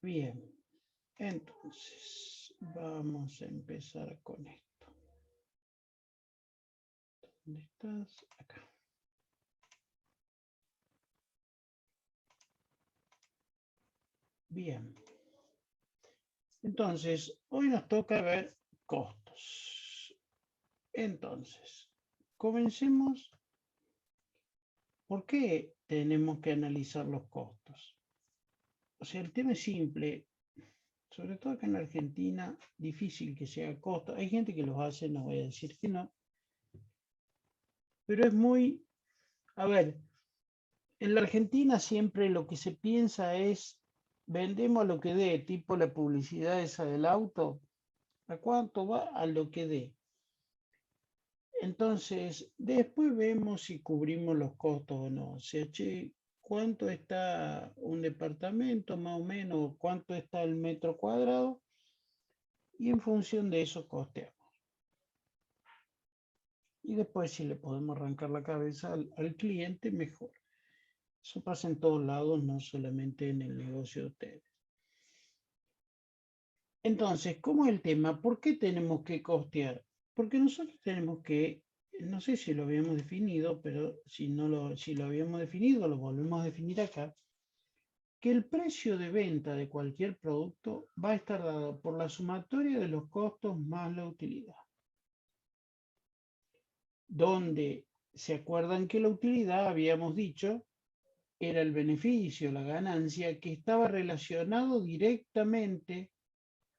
Bien, entonces vamos a empezar con esto. ¿Dónde estás? Acá. Bien. Entonces, hoy nos toca ver costos. Entonces, comencemos. ¿Por qué tenemos que analizar los costos? O sea, el tema es simple. Sobre todo acá en la Argentina, difícil que sea costo. Hay gente que los hace, no voy a decir que no. Pero es muy... A ver, en la Argentina siempre lo que se piensa es, vendemos lo que dé, tipo la publicidad esa del auto, ¿a cuánto va? A lo que dé. Entonces, después vemos si cubrimos los costos o no. O sea, che, ¿cuánto está un departamento más o menos? ¿Cuánto está el metro cuadrado? Y en función de eso costeamos. Y después si le podemos arrancar la cabeza al cliente, mejor. Eso pasa en todos lados, no solamente en el negocio de ustedes. Entonces, ¿cómo es el tema? ¿Por qué tenemos que costear? Porque nosotros tenemos que, no sé si lo habíamos definido, pero si lo habíamos definido, lo volvemos a definir acá, que el precio de venta de cualquier producto va a estar dado por la sumatoria de los costos más la utilidad. Donde se acuerdan que la utilidad, habíamos dicho, era el beneficio, la ganancia, que estaba relacionado directamente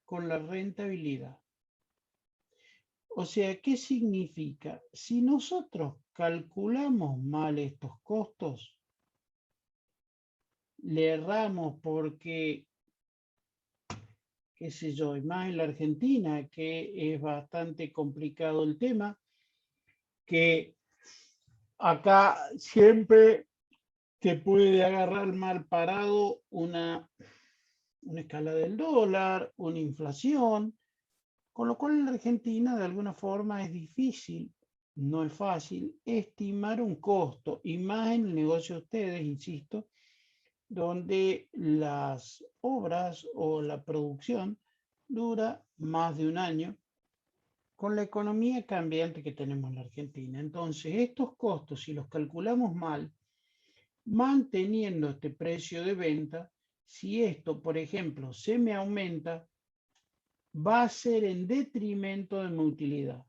con la rentabilidad. O sea, ¿qué significa? Si nosotros calculamos mal estos costos, le erramos porque, qué sé yo, y más en la Argentina, que es bastante complicado el tema, que acá siempre te puede agarrar mal parado una escala del dólar, una inflación, con lo cual en la Argentina de alguna forma es difícil, no es fácil, estimar un costo, y más en el negocio de ustedes, insisto, donde las obras o la producción dura más de un año con la economía cambiante que tenemos en la Argentina. Entonces, estos costos, si los calculamos mal, manteniendo este precio de venta, si esto, por ejemplo, se me aumenta, va a ser en detrimento de mi utilidad.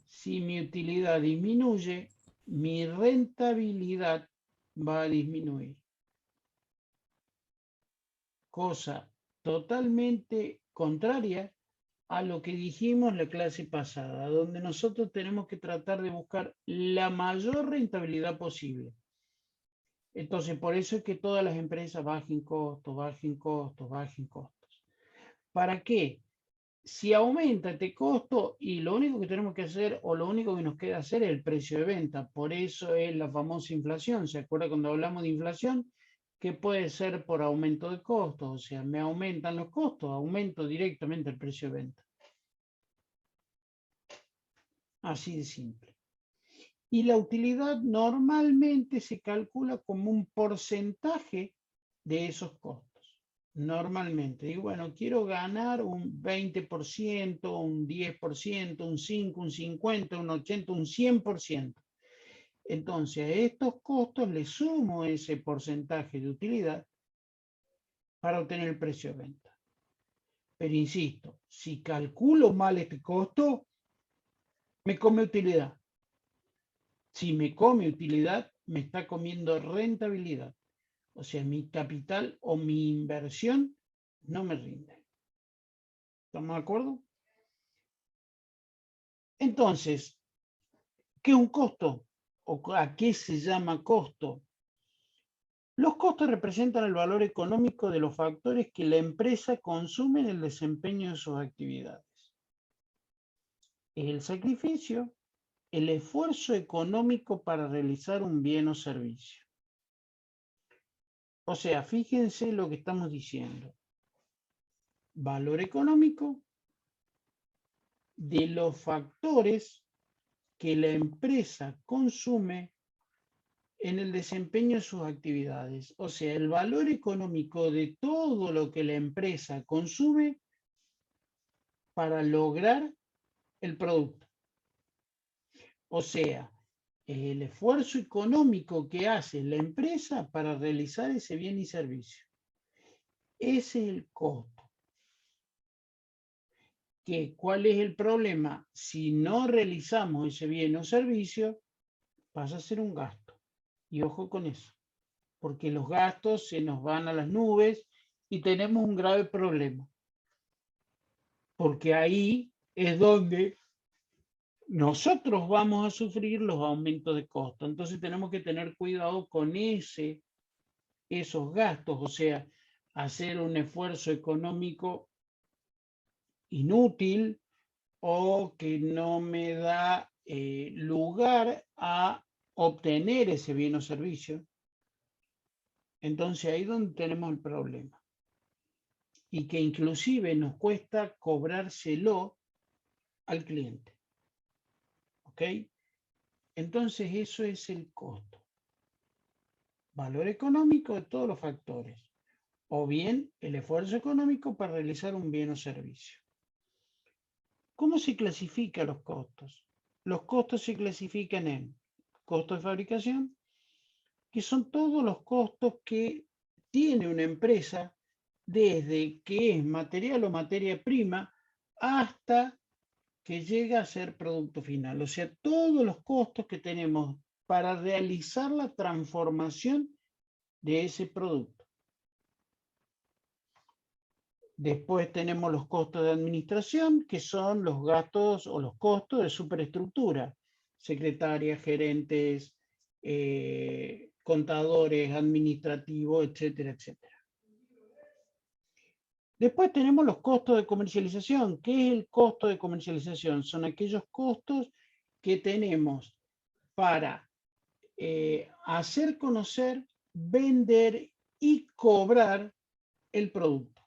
Si mi utilidad disminuye, mi rentabilidad va a disminuir. Cosa totalmente contraria a lo que dijimos la clase pasada, donde nosotros tenemos que tratar de buscar la mayor rentabilidad posible. Entonces, por eso es que todas las empresas bajen costos, bajen costos, bajen costos. ¿Para qué? Si aumenta este costo y lo único que tenemos que hacer o lo único que nos queda hacer es el precio de venta. Por eso es la famosa inflación. ¿Se acuerda cuando hablamos de inflación? Que puede ser por aumento de costos. O sea, me aumentan los costos, aumento directamente el precio de venta. Así de simple. Y la utilidad normalmente se calcula como un porcentaje de esos costos. Normalmente. Y bueno, quiero ganar un 20%, un 10%, un 5%, un 50%, un 80%, un 100%. Entonces, a estos costos le sumo ese porcentaje de utilidad para obtener el precio de venta. Pero insisto, si calculo mal este costo, me come utilidad. Si me come utilidad, me está comiendo rentabilidad. O sea, mi capital o mi inversión no me rinde. ¿Estamos de acuerdo? Entonces, ¿qué es un costo? ¿O a qué se llama costo? Los costos representan el valor económico de los factores que la empresa consume en el desempeño de sus actividades. Es el sacrificio, el esfuerzo económico para realizar un bien o servicio. O sea, fíjense lo que estamos diciendo. Valor económico de los factores que la empresa consume en el desempeño de sus actividades. O sea, el valor económico de todo lo que la empresa consume para lograr el producto. O sea, el esfuerzo económico que hace la empresa para realizar ese bien y servicio. Ese es el costo. ¿Cuál es el problema? Si no realizamos ese bien o servicio, pasa a ser un gasto. Y ojo con eso, porque los gastos se nos van a las nubes y tenemos un grave problema. Porque ahí es donde nosotros vamos a sufrir los aumentos de costo. Entonces tenemos que tener cuidado con esos gastos, o sea, hacer un esfuerzo económico inútil o que no me da lugar a obtener ese bien o servicio. Entonces ahí es donde tenemos el problema. Y que inclusive nos cuesta cobrárselo al cliente. ¿Ok? Entonces eso es el costo. Valor económico de todos los factores. O bien el esfuerzo económico para realizar un bien o servicio. ¿Cómo se clasifican los costos? Los costos se clasifican en costos de fabricación, que son todos los costos que tiene una empresa desde que es material o materia prima hasta que llega a ser producto final. O sea, todos los costos que tenemos para realizar la transformación de ese producto. Después tenemos los costos de administración, que son los gastos o los costos de superestructura, secretarias, gerentes, contadores, administrativos, etcétera, etcétera. Después tenemos los costos de comercialización. ¿Qué es el costo de comercialización? Son aquellos costos que tenemos para hacer conocer, vender y cobrar el producto.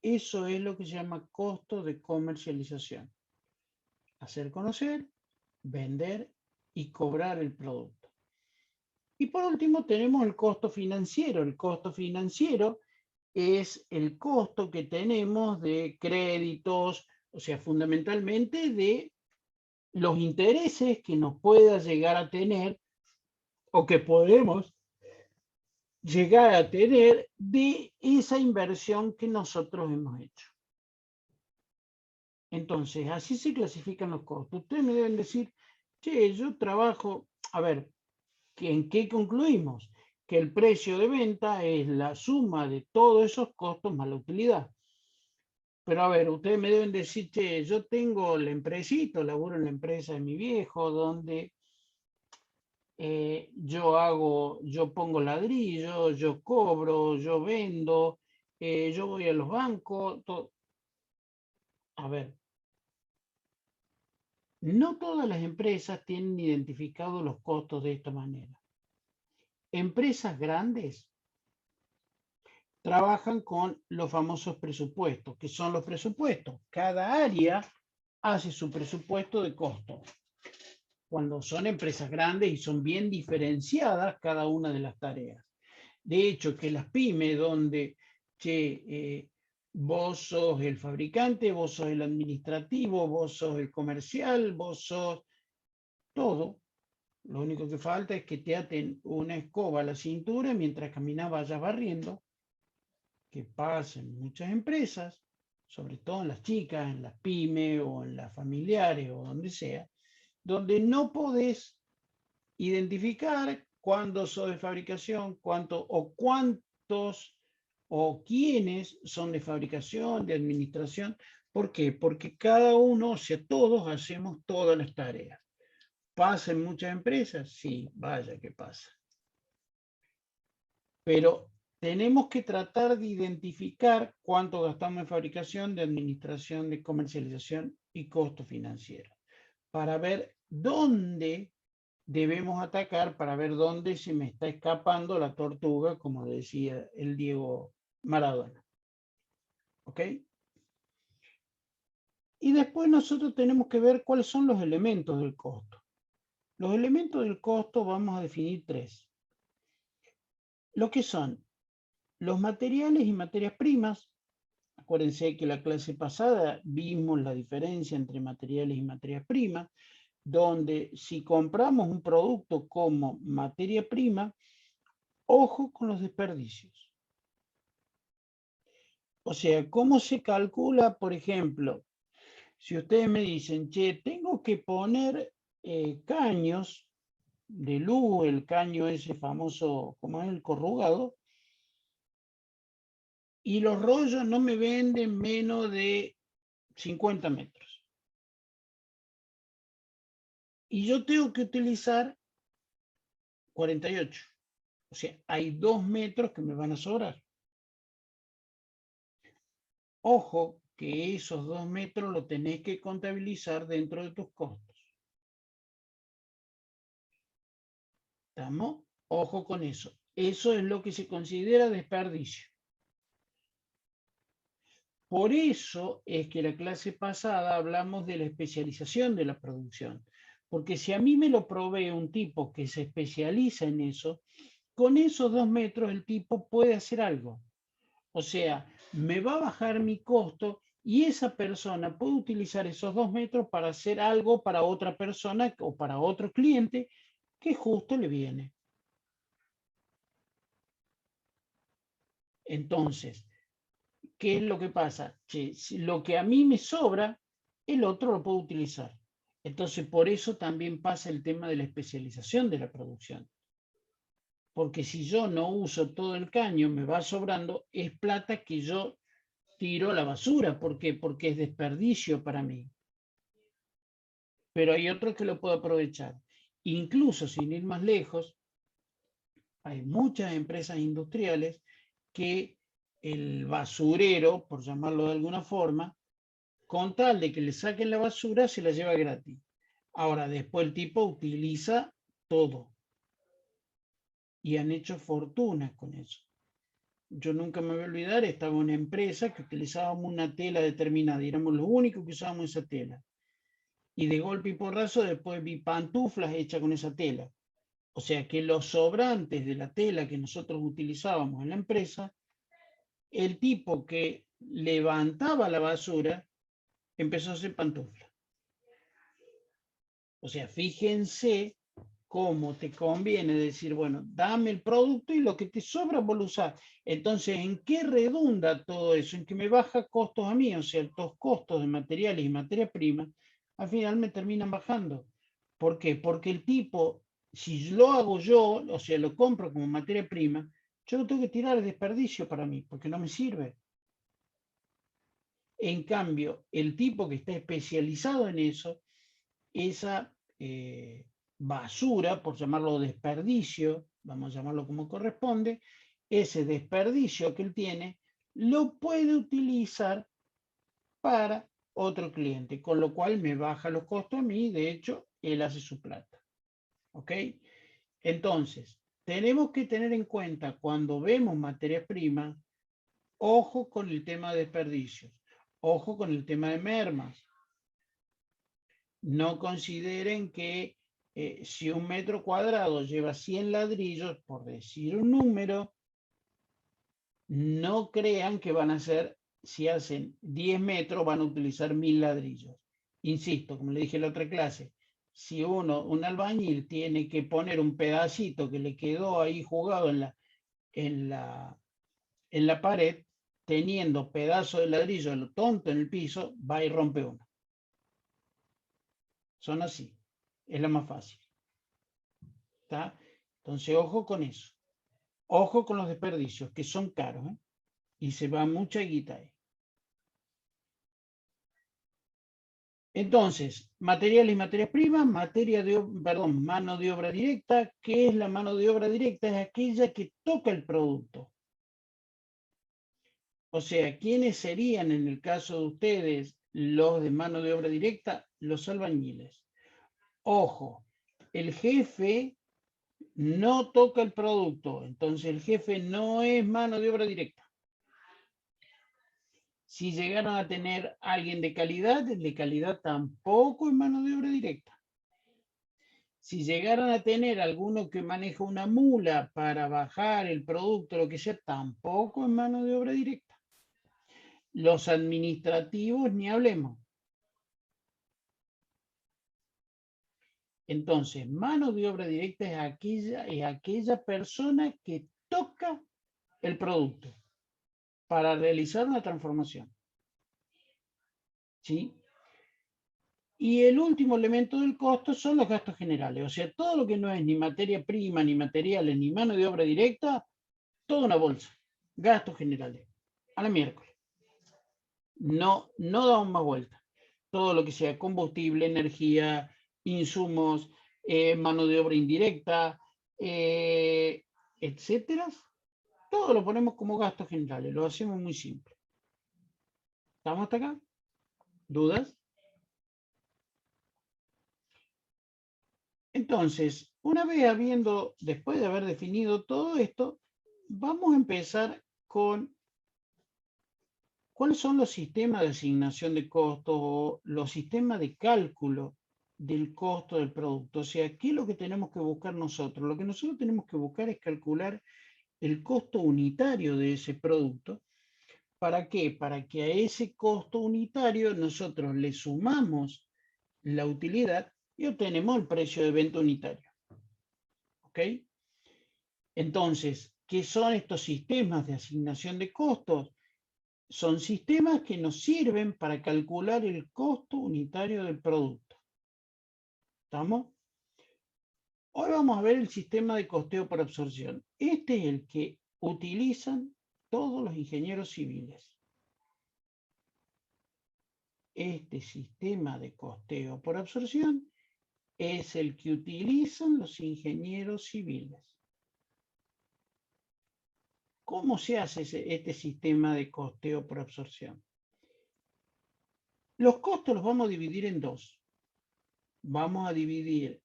Eso es lo que se llama costo de comercialización. Hacer conocer, vender y cobrar el producto. Y por último tenemos el costo financiero. El costo financiero es el costo que tenemos de créditos, o sea, fundamentalmente de los intereses que nos pueda llegar a tener o que podemos llegar a tener de esa inversión que nosotros hemos hecho. Entonces, así se clasifican los costos. Ustedes me deben decir, che, yo trabajo, a ver, ¿en qué concluimos? Que el precio de venta es la suma de todos esos costos más la utilidad. Pero a ver, ustedes me deben decir, che, yo tengo la empresita, laburo en la empresa de mi viejo, donde yo pongo ladrillo, yo cobro, yo vendo, yo voy a los bancos. A ver, no todas las empresas tienen identificados los costos de esta manera. Empresas grandes trabajan con los famosos presupuestos, que son los presupuestos. Cada área hace su presupuesto de costo. Cuando son empresas grandes y son bien diferenciadas cada una de las tareas. De hecho, que las pymes donde vos sos el fabricante, vos sos el administrativo, vos sos el comercial, vos sos todo. Lo único que falta es que te aten una escoba a la cintura mientras caminas vayas barriendo, que pasa en muchas empresas, sobre todo en las chicas, en las pymes o en las familiares o donde sea, donde no podés identificar cuándo sos de fabricación, cuántos o quiénes son de fabricación, de administración. ¿Por qué? Porque cada uno, o sea, todos hacemos todas las tareas. ¿Pasa en muchas empresas? Sí, vaya que pasa. Pero tenemos que tratar de identificar cuánto gastamos en fabricación, de administración, de comercialización y costo financiero, para ver dónde debemos atacar, para ver dónde se me está escapando la tortuga, como decía el Diego Maradona. ¿Ok? Y después nosotros tenemos que ver cuáles son los elementos del costo. Los elementos del costo vamos a definir tres. Lo que son los materiales y materias primas. Acuérdense que la clase pasada vimos la diferencia entre materiales y materias primas, donde si compramos un producto como materia prima, ojo con los desperdicios. O sea, ¿cómo se calcula, por ejemplo? Si ustedes me dicen, che, tengo que poner caños de luz, el caño ese famoso, como es el corrugado, y los rollos no me venden menos de 50 metros. Y yo tengo que utilizar 48. O sea, hay 2 metros que me van a sobrar. Ojo que esos 2 metros lo tenés que contabilizar dentro de tus costos. ¿Estamos? Ojo con eso. Eso es lo que se considera desperdicio. Por eso es que la clase pasada hablamos de la especialización de la producción. Porque si a mí me lo provee un tipo que se especializa en eso, con esos 2 metros el tipo puede hacer algo. O sea, me va a bajar mi costo y esa persona puede utilizar esos 2 metros para hacer algo para otra persona o para otro cliente que justo le viene. Entonces, ¿qué es lo que pasa? Que lo que a mí me sobra, el otro lo puede utilizar. Entonces, por eso también pasa el tema de la especialización de la producción. Porque si yo no uso todo el caño, me va sobrando, es plata que yo tiro a la basura. ¿Por qué? Porque es desperdicio para mí. Pero hay otro que lo puede aprovechar. Incluso sin ir más lejos, hay muchas empresas industriales que el basurero, por llamarlo de alguna forma, con tal de que le saquen la basura, se la lleva gratis. Ahora, después el tipo utiliza todo y han hecho fortunas con eso. Yo nunca me voy a olvidar, estaba una empresa que utilizábamos una tela determinada y éramos los únicos que usábamos esa tela. Y de golpe y porrazo después vi pantuflas hechas con esa tela. O sea que los sobrantes de la tela que nosotros utilizábamos en la empresa, el tipo que levantaba la basura empezó a hacer pantuflas. O sea, fíjense cómo te conviene decir, bueno, dame el producto y lo que te sobra vos lo usás. Entonces, ¿en qué redunda todo eso? En que me baja costos a mí, o sea, los costos de materiales y materia prima, al final me terminan bajando. ¿Por qué? Porque el tipo, si lo hago yo, o sea, lo compro como materia prima, yo lo tengo que tirar al desperdicio para mí, porque no me sirve. En cambio, el tipo que está especializado en eso, esa basura, por llamarlo desperdicio, vamos a llamarlo como corresponde, ese desperdicio que él tiene, lo puede utilizar para otro cliente, con lo cual me baja los costos a mí, de hecho, él hace su plata. ¿Ok? Entonces, tenemos que tener en cuenta cuando vemos materias primas, ojo con el tema de desperdicios, ojo con el tema de mermas. No consideren que si un metro cuadrado lleva 100 ladrillos, por decir un número, no crean que van a ser, si hacen 10 metros, van a utilizar 1000 ladrillos. Insisto, como le dije en la otra clase, si un albañil tiene que poner un pedacito que le quedó ahí jugado en la, en la pared, teniendo pedazo de ladrillo lo tonto en el piso, va y rompe uno. Son así, es la más fácil. ¿Está? Entonces, ojo con eso. Ojo con los desperdicios, que son caros, ¿eh? Y se va mucha guita ahí. Entonces, materiales y materias primas, mano de obra directa. ¿Qué es la mano de obra directa? Es aquella que toca el producto. O sea, ¿quiénes serían en el caso de ustedes los de mano de obra directa? Los albañiles. Ojo, el jefe no toca el producto, entonces el jefe no es mano de obra directa. Si llegaron a tener alguien de calidad tampoco es mano de obra directa. Si llegaran a tener alguno que maneja una mula para bajar el producto, lo que sea, tampoco es mano de obra directa. Los administrativos, ni hablemos. Entonces, mano de obra directa es aquella persona que toca el producto para realizar una transformación. ¿Sí? Y el último elemento del costo son los gastos generales. O sea, todo lo que no es ni materia prima, ni materiales, ni mano de obra directa, toda una bolsa. Gastos generales. A la miércoles. No damos más vuelta. Todo lo que sea combustible, energía, insumos, mano de obra indirecta, etcétera, todo lo ponemos como gastos generales. Lo hacemos muy simple. ¿Estamos hasta acá? ¿Dudas? Entonces, una vez después de haber definido todo esto, vamos a empezar con cuáles son los sistemas de asignación de costos o los sistemas de cálculo del costo del producto. O sea, ¿qué es lo que tenemos que buscar nosotros? Lo que nosotros tenemos que buscar es calcular el costo unitario de ese producto. ¿Para qué? Para que a ese costo unitario nosotros le sumamos la utilidad y obtenemos el precio de venta unitario. ¿Ok? Entonces, ¿qué son estos sistemas de asignación de costos? Son sistemas que nos sirven para calcular el costo unitario del producto. ¿Estamos? Hoy vamos a ver el sistema de costeo por absorción. Este es el que utilizan todos los ingenieros civiles. Este sistema de costeo por absorción es el que utilizan los ingenieros civiles. ¿Cómo se hace este sistema de costeo por absorción? Los costos los vamos a dividir en dos. Vamos a dividir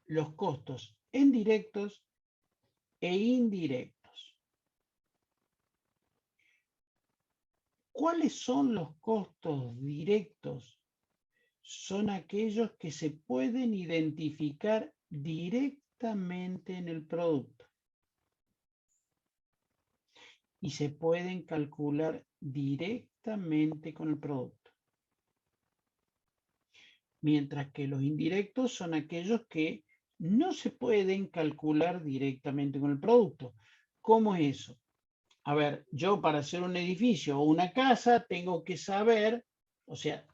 los costos en directos e indirectos. ¿Cuáles son los costos directos? Son aquellos que se pueden identificar directamente en el producto y se pueden calcular directamente con el producto. Mientras que los indirectos son aquellos que no se pueden calcular directamente con el producto. ¿Cómo es eso? A ver, yo para hacer un edificio o una casa tengo que saber, o sea,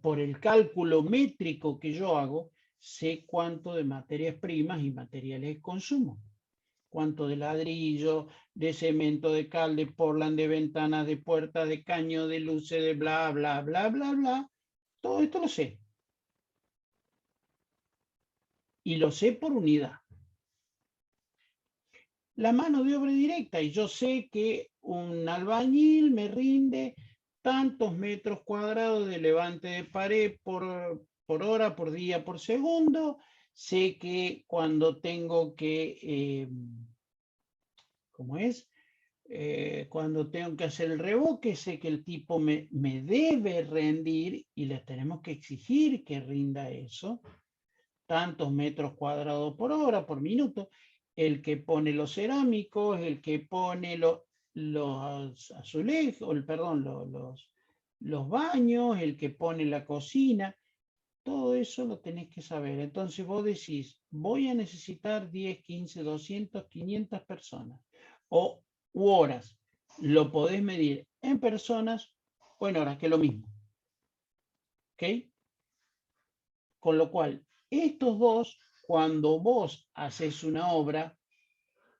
por el cálculo métrico que yo hago, sé cuánto de materias primas y materiales consumo. Cuánto de ladrillo, de cemento, de cal, de portland, de ventanas, de puertas, de caño, de luces, de bla, bla, bla, bla, bla. Todo esto lo sé. Y lo sé por unidad. La mano de obra directa, y yo sé que un albañil me rinde tantos metros cuadrados de levante de pared por hora, por día, por segundo. Sé que cuando tengo que, ¿cómo es? Cuando tengo que hacer el revoque, sé que el tipo me debe rendir y les tenemos que exigir que rinda eso, tantos metros cuadrados por hora, por minuto. El que pone los cerámicos, el que pone los azulejos, perdón, los baños, el que pone la cocina, todo eso lo tenés que saber. Entonces vos decís, voy a necesitar 10, 15, 200, 500 personas o horas. Lo podés medir en personas o en horas, que es lo mismo. ¿Ok? Con lo cual, estos dos, cuando vos haces una obra,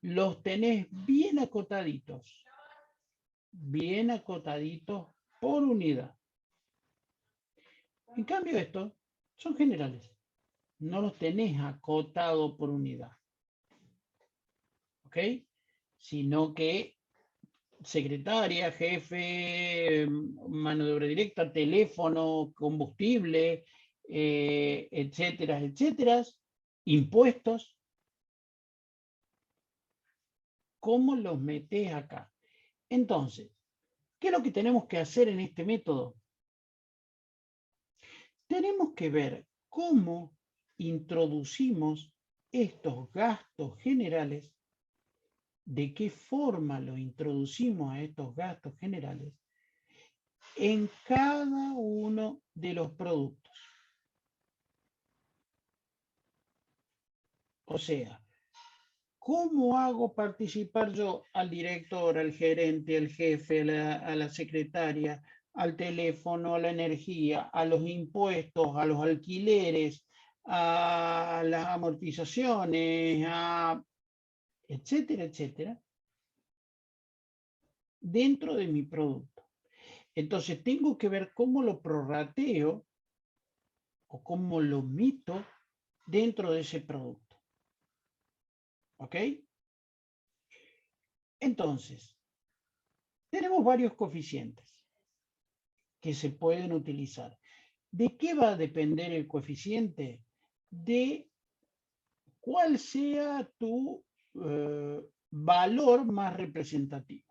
los tenés bien acotaditos por unidad. En cambio, estos son generales, no los tenés acotados por unidad. ¿Ok? Sino que secretaria, jefe, mano de obra directa, teléfono, combustible, etcétera, etcétera, impuestos, ¿cómo los metés acá? Entonces, ¿qué es lo que tenemos que hacer en este método? Tenemos que ver cómo introducimos estos gastos generales, de qué forma los introducimos a estos gastos generales en cada uno de los productos. O sea, ¿cómo hago participar yo al director, al gerente, al jefe, a la secretaria, al teléfono, a la energía, a los impuestos, a los alquileres, a las amortizaciones, etcétera, etcétera, dentro de mi producto? Entonces tengo que ver cómo lo prorrateo o cómo lo meto dentro de ese producto. ¿Ok? Entonces, tenemos varios coeficientes que se pueden utilizar. ¿De qué va a depender el coeficiente? De cuál sea tu valor más representativo.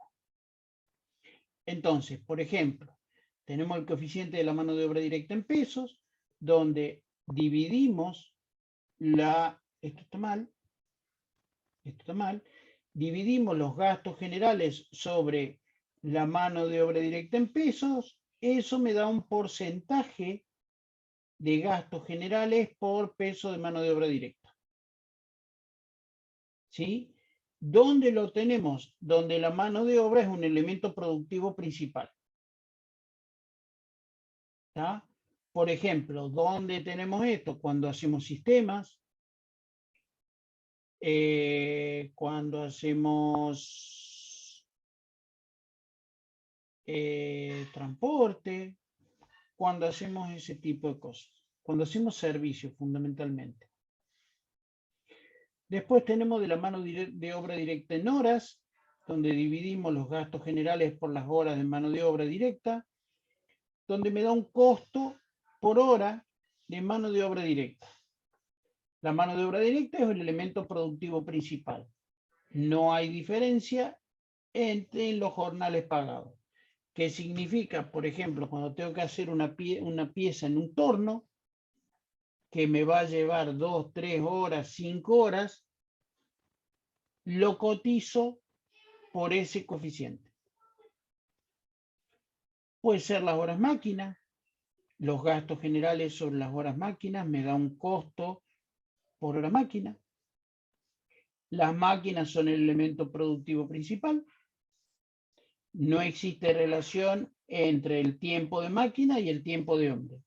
Entonces, por ejemplo, tenemos el coeficiente de la mano de obra directa en pesos, donde dividimos esto está mal, dividimos los gastos generales sobre la mano de obra directa en pesos, eso me da un porcentaje de gastos generales por peso de mano de obra directa. ¿Sí? ¿Dónde lo tenemos? Donde la mano de obra es un elemento productivo principal. ¿Tá? Por ejemplo, ¿dónde tenemos esto? Cuando hacemos sistemas, cuando hacemos transporte, cuando hacemos ese tipo de cosas, cuando hacemos servicios fundamentalmente. Después tenemos de la mano de obra directa en horas, donde dividimos los gastos generales por las horas de mano de obra directa, donde me da un costo por hora de mano de obra directa. La mano de obra directa es el elemento productivo principal. No hay diferencia entre los jornales pagados. ¿Qué significa? Por ejemplo, cuando tengo que hacer una pieza en un torno, que me va a llevar 2, 3 horas, 5 horas, lo cotizo por ese coeficiente. Puede ser las horas máquina, los gastos generales sobre las horas máquinas me da un costo por hora máquina. Las máquinas son el elemento productivo principal. No existe relación entre el tiempo de máquina y el tiempo de hombre.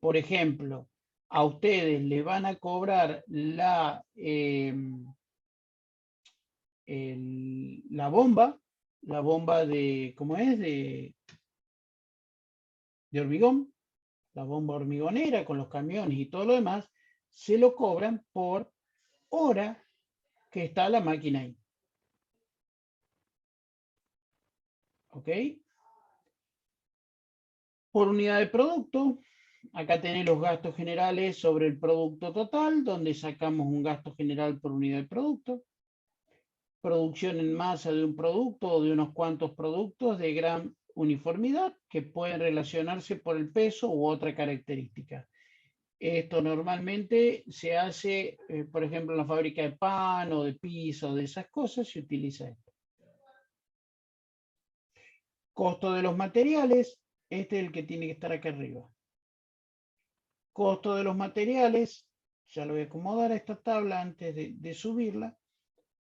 Por ejemplo, a ustedes le van a cobrar la bomba de, ¿cómo es? De hormigón, la bomba hormigonera con los camiones y todo lo demás, se lo cobran por hora que está la máquina ahí. ¿Ok? Por unidad de producto, acá tenés los gastos generales sobre el producto total, donde sacamos un gasto general por unidad de producto. Producción en masa de un producto o de unos cuantos productos de gran uniformidad que pueden relacionarse por el peso u otra característica. Esto normalmente se hace, por ejemplo, en la fábrica de pan o de pizza o de esas cosas, se utiliza esto. Costo de los materiales, este es el que tiene que estar acá arriba. Costo de los materiales, ya lo voy a acomodar a esta tabla antes de subirla.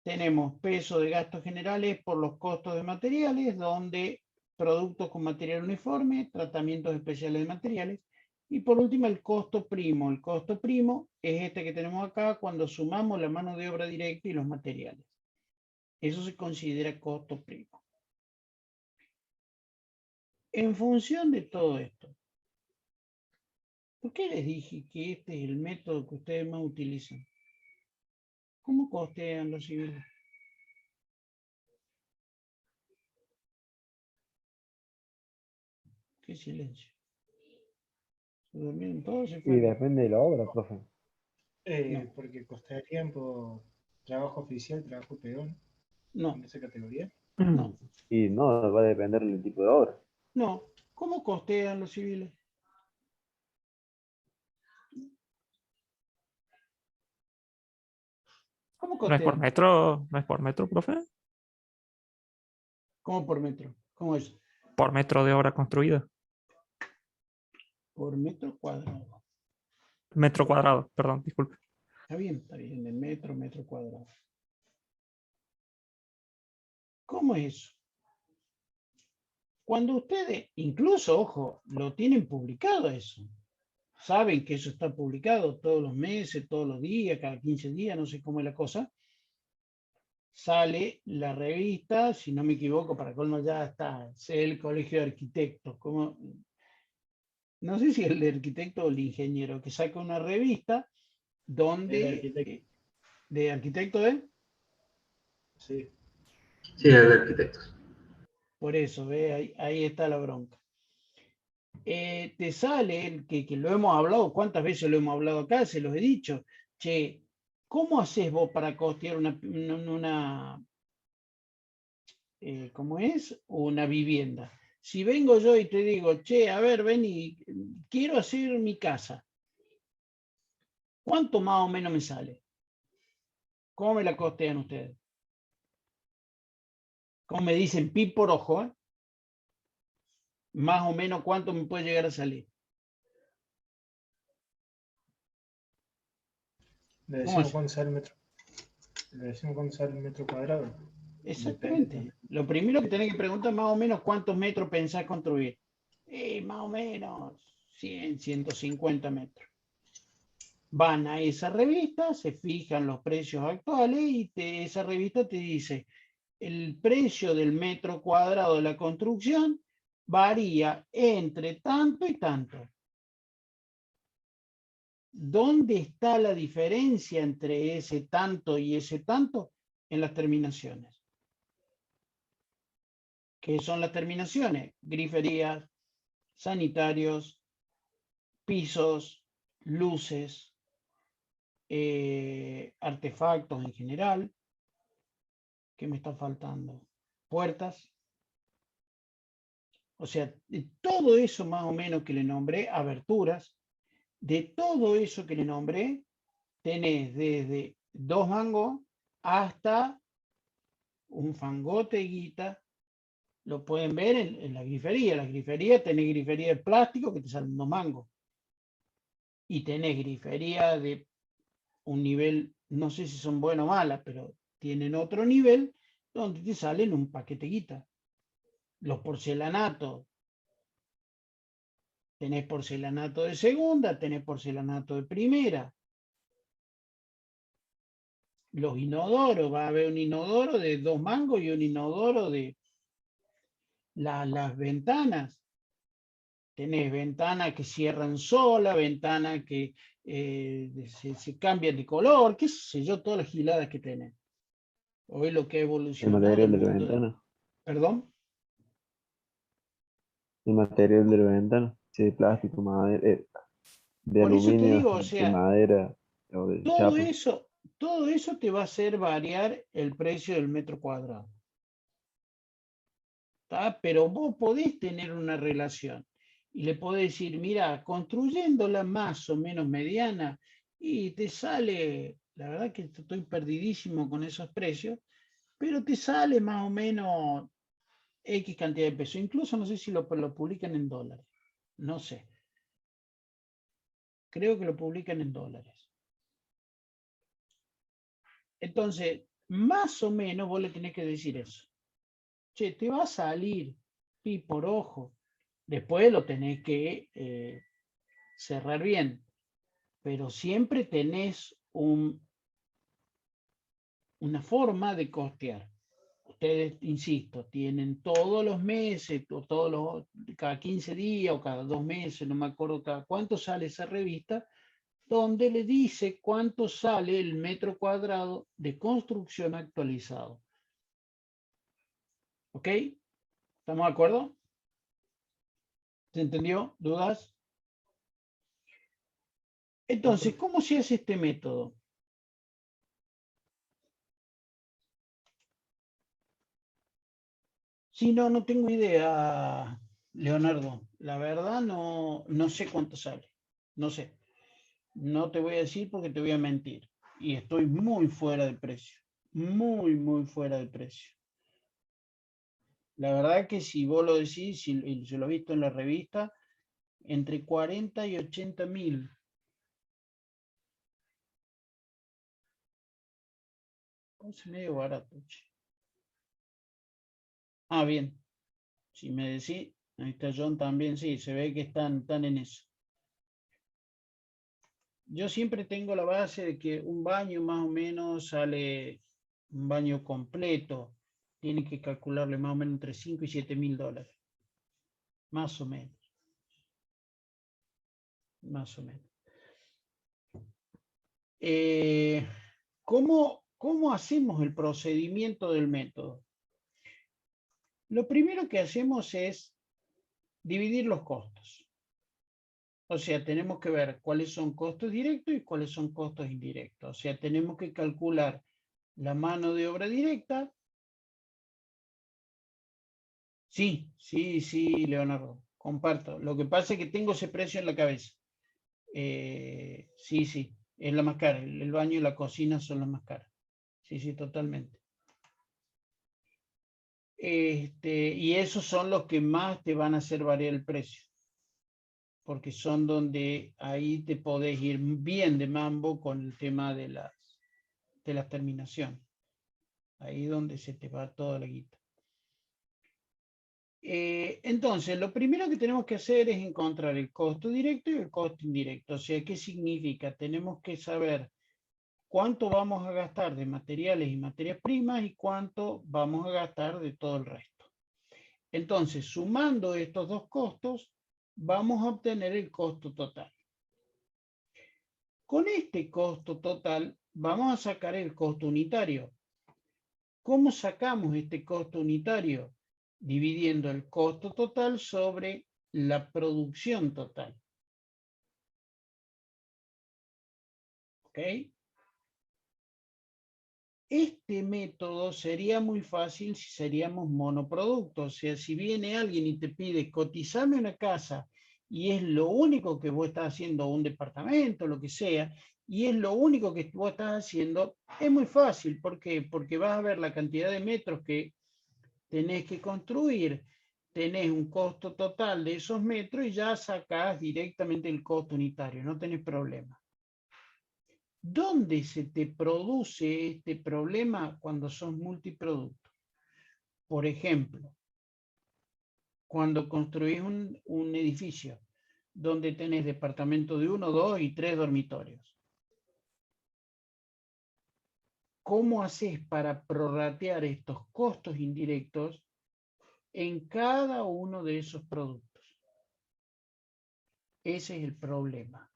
Tenemos peso de gastos generales por los costos de materiales, donde productos con material uniforme, tratamientos especiales de materiales. Y por último, el costo primo. El costo primo es este que tenemos acá cuando sumamos la mano de obra directa y los materiales. Eso se considera costo primo. En función de todo esto, ¿por qué les dije que este es el método que ustedes más utilizan? ¿Cómo costean los civiles? Qué silencio. ¿Se durmieron todos? ¿Se Y fueron? depende de la obra, profe. No, Porque costarían por trabajo oficial, trabajo peón, no, en esa categoría. no, Y no, va a depender del tipo de obra. no. ¿Cómo costean los civiles? ¿Cómo ¿No es por costean? metro? ¿No es por metro, profe? ¿Cómo por metro? ¿Cómo es? Por metro de obra construida. Por metro cuadrado. Metro cuadrado, perdón, disculpe. Está bien, en metro, metro cuadrado. ¿Cómo es eso? Cuando ustedes, incluso, ojo, lo tienen publicado eso. Saben que eso está publicado todos los meses, todos los días, cada 15 días, no sé cómo es la cosa. Sale la revista, si no me equivoco, para colmo ya está, el Colegio de Arquitectos, como, no sé si el de arquitecto o el ingeniero, que saca una revista El donde, arquitecto. de arquitecto, ¿eh? Sí. Sí, es de arquitectos. Por eso, ¿ve? Ahí está la bronca. Te sale el que lo hemos hablado, ¿cuántas veces lo hemos hablado acá? Se los he dicho. Che, ¿cómo haces vos para costear ¿cómo es? Una vivienda. Si vengo yo y te digo, che, a ver, ven y quiero hacer mi casa, ¿cuánto más o menos me sale? ¿Cómo me la costean ustedes? ¿Cómo me dicen pi por ojo? Más o menos cuánto me puede llegar a salir. Le ¿Cómo decimos es? cuánto sale el metro. Le decimos cuánto sale el metro cuadrado. Depende Exactamente. también. Lo primero que tenés que preguntar más o menos cuántos metros pensás construir. Más o menos 100, 150 metros. Van a esa revista, se fijan los precios actuales y esa revista te dice el precio del metro cuadrado de la construcción varía entre tanto y tanto. ¿Dónde está la diferencia entre ese tanto y ese tanto? En las terminaciones. ¿Qué son las terminaciones? Griferías, sanitarios, pisos, luces, artefactos en general. ¿Qué me está faltando? Puertas. O sea, de todo eso más o menos que le nombré, aberturas, de todo eso que le nombré, tenés desde 2 mangos hasta un fangote de guita. Lo pueden ver en la grifería. La grifería, tenés grifería de plástico que te salen 2 mangos. Y tenés grifería de un nivel, no sé si son buenas o malas, pero tienen otro nivel donde te salen un paquete guita. Los porcelanatos, tenés porcelanato de segunda, tenés porcelanato de primera. Los inodoros, va a haber un inodoro de 2 mangos y un inodoro de las ventanas. Tenés ventanas que cierran sola, ventanas que se cambian de color, qué sé yo, todas las giladas que tenés. Hoy lo que ha El evolucionado material el de la mundo. ventana. ¿Perdón? El material de la ventana. Sí, de plástico, madera, de Por eso te aluminio, digo, o de sea, madera o de todo chapa. eso, todo eso te va a hacer variar el precio del metro cuadrado. ¿Tá? Pero vos podés tener una relación y le podés decir, mira, construyéndola más o menos mediana y te sale, la verdad que estoy perdidísimo con esos precios, pero te sale más o menos X cantidad de pesos. Incluso no sé si lo publican en dólares. No sé. Creo que lo publican en dólares. Entonces, más o menos vos le tenés que decir eso. Che, te va a salir pi por ojo. Después lo tenés que cerrar bien. Pero siempre tenés una forma de costear. Ustedes, insisto, tienen todos los meses, o cada 15 días o cada 2 meses, no me acuerdo cada cuánto sale esa revista, donde le dice cuánto sale el metro cuadrado de construcción actualizado. ¿Ok? ¿Estamos de acuerdo? ¿Se entendió? ¿Dudas? Entonces, ¿cómo se hace este método? Si no, no tengo idea, Leonardo. La verdad no sé cuánto sale. No sé. No te voy a decir porque te voy a mentir. y estoy muy fuera de precio. Muy, muy fuera de precio. La verdad que si vos lo decís, si lo he visto en la revista, entre 40 y 80 mil. Es medio barato. Che. Ah, bien. Si me decís, ahí está John también, sí, se ve que están en eso. Yo siempre tengo la base de que un baño más o menos sale, un baño completo, tiene que calcularle más o menos entre 5 y 7 mil dólares. Más o menos. Más o menos. ¿Cómo hacemos el procedimiento del método? Lo primero que hacemos es dividir los costos. O sea, tenemos que ver cuáles son costos directos y cuáles son costos indirectos. O sea, tenemos que calcular la mano de obra directa. Sí, Leonardo, comparto. Lo que pasa es que tengo ese precio en la cabeza. Sí, es la más cara. El baño y la cocina son las más caras. Sí, totalmente. Y esos son los que más te van a hacer variar el precio. Porque son donde ahí te podés ir bien de mambo con el tema de las terminaciones. Ahí donde se te va toda la guita. Entonces, lo primero que tenemos que hacer es encontrar el costo directo y el costo indirecto. O sea, ¿qué significa? Tenemos que saber cuánto vamos a gastar de materiales y materias primas y cuánto vamos a gastar de todo el resto. Entonces, sumando estos dos costos, vamos a obtener el costo total. Con este costo total, vamos a sacar el costo unitario. ¿Cómo sacamos este costo unitario? Dividiendo el costo total sobre la producción total. ¿Ok? Este método sería muy fácil si seríamos monoproductos. O sea, si viene alguien y te pide cotizame una casa y es lo único que vos estás haciendo, un departamento, lo que sea, y es lo único que vos estás haciendo, es muy fácil. ¿Por qué? Porque vas a ver la cantidad de metros que tenés que construir, tenés un costo total de esos metros y ya sacás directamente el costo unitario, no tenés problema. ¿Dónde se te produce este problema cuando sos multiproducto? Por ejemplo, cuando construís un edificio donde tenés departamento de 1, 2 y 3 dormitorios. ¿Cómo haces para prorratear estos costos indirectos en cada uno de esos productos? Ese es el problema.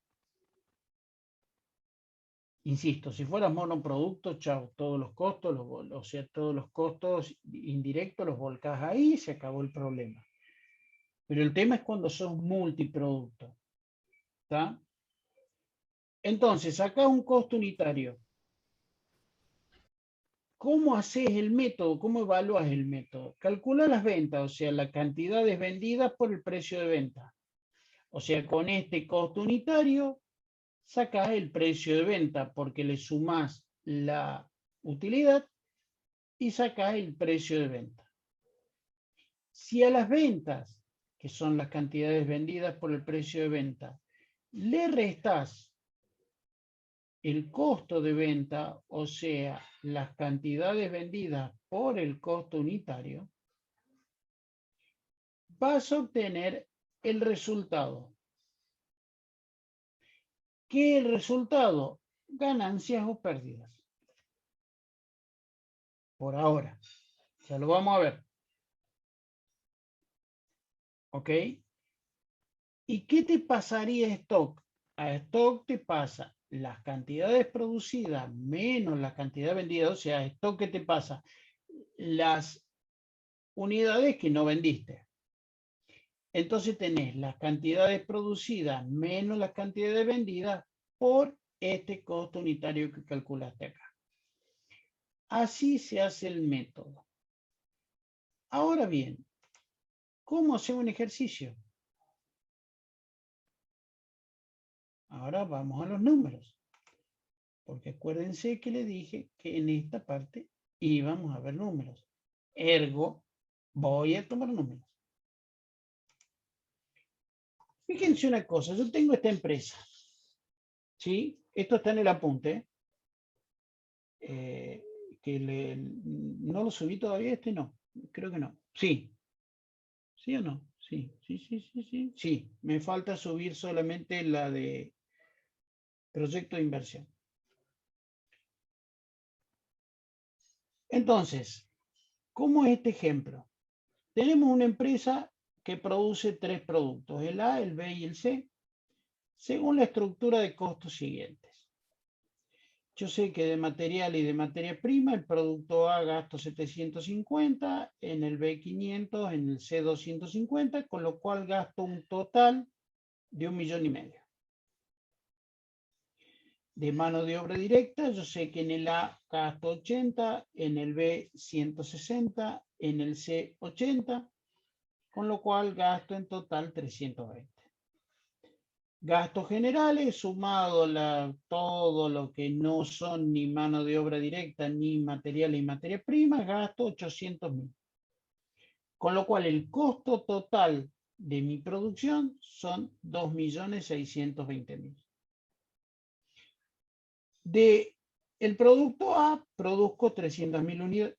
Insisto, si fueras monoproducto, chao, todos los costos, o sea, todos los costos indirectos los volcás ahí y se acabó el problema. Pero el tema es cuando sos multiproducto. ¿Está? Entonces, sacás un costo unitario. ¿Cómo haces el método? ¿Cómo evalúas el método? Calcula las ventas, o sea, las cantidades vendidas por el precio de venta. O sea, con este costo unitario, sacás el precio de venta porque le sumás la utilidad y sacás el precio de venta. Si a las ventas, que son las cantidades vendidas por el precio de venta, le restás el costo de venta, o sea, las cantidades vendidas por el costo unitario, vas a obtener el resultado. ¿Qué es el resultado? Ganancias o pérdidas. Por ahora. Ya lo vamos a ver. ¿Ok? ¿Y qué te pasaría a stock? A stock te pasa las cantidades producidas menos las cantidades vendidas. O sea, a stock, ¿qué te pasa? Las unidades que no vendiste. Entonces tenés las cantidades producidas menos las cantidades vendidas por este costo unitario que calculaste acá. Así se hace el método. Ahora bien, ¿cómo hacer un ejercicio? Ahora vamos a los números. Porque acuérdense que le dije que en esta parte íbamos a ver números. Ergo, voy a tomar números. Fíjense una cosa, yo tengo esta empresa. ¿Sí? Esto está en el apunte. No lo subí todavía, este no. Creo que no. Sí. ¿Sí o no? Sí, sí. Sí, me falta subir solamente la de proyecto de inversión. Entonces, ¿cómo es este ejemplo? Tenemos una empresa que produce 3 productos, el A, el B y el C, según la estructura de costos siguientes. Yo sé que de material y de materia prima, el producto A gasto 750, en el B 500, en el C 250, con lo cual gasto un total de 1,5 millones. De mano de obra directa, yo sé que en el A gasto 80, en el B 160, en el C 80, con lo cual gasto en total 320. Gastos generales, sumado todo lo que no son ni mano de obra directa, ni material y materia prima, gasto 800.000. Con lo cual el costo total de mi producción son 2.620.000. De el producto A produzco 300.000 unidades.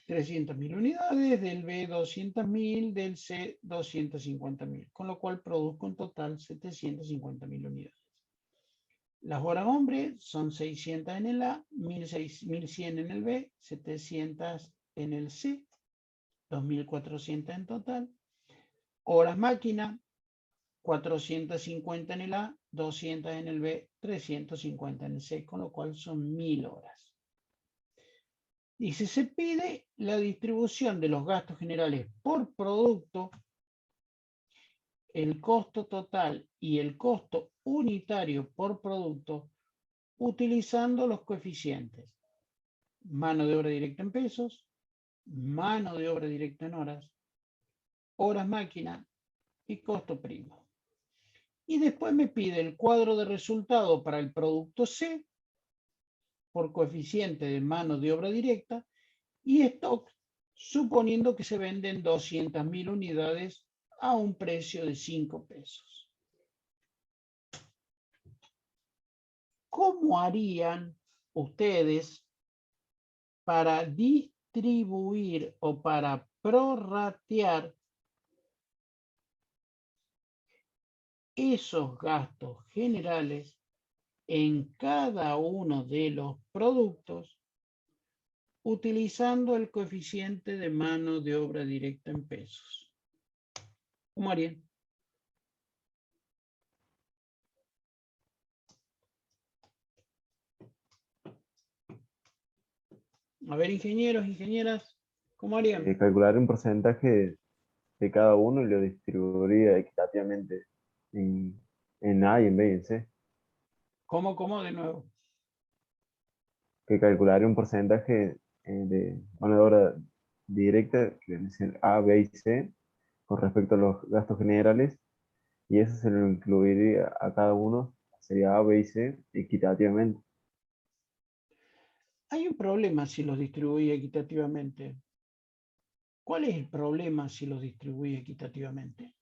300.000 unidades, del B 200.000, del C 250.000, con lo cual produzco en total 750.000 unidades. Las horas hombre son 600 en el A, 1.100 en el B, 700 en el C, 2.400 en total. Horas máquina, 450 en el A, 200 en el B, 350 en el C, con lo cual son 1.000 horas. Dice, se pide la distribución de los gastos generales por producto, el costo total y el costo unitario por producto, utilizando los coeficientes mano de obra directa en pesos, mano de obra directa en horas máquina y costo primo. Y después me pide el cuadro de resultado para el producto C por coeficiente de mano de obra directa y stock, suponiendo que se venden 200.000 unidades a un precio de 5 pesos. ¿Cómo harían ustedes para distribuir o para prorratear esos gastos generales en cada uno de los productos utilizando el coeficiente de mano de obra directa en pesos? ¿Cómo harían? A ver, ingenieros, ingenieras, ¿cómo harían? Calcular un porcentaje de cada uno y lo distribuiría equitativamente en A y en B y en C. ¿Cómo? De nuevo. Que calcular un porcentaje de mano de obra directa, que es el A, B y C, con respecto a los gastos generales, y eso se lo incluiría a cada uno, sería A, B y C, equitativamente. Hay un problema si los distribuye equitativamente. ¿Cuál es el problema si los distribuye equitativamente?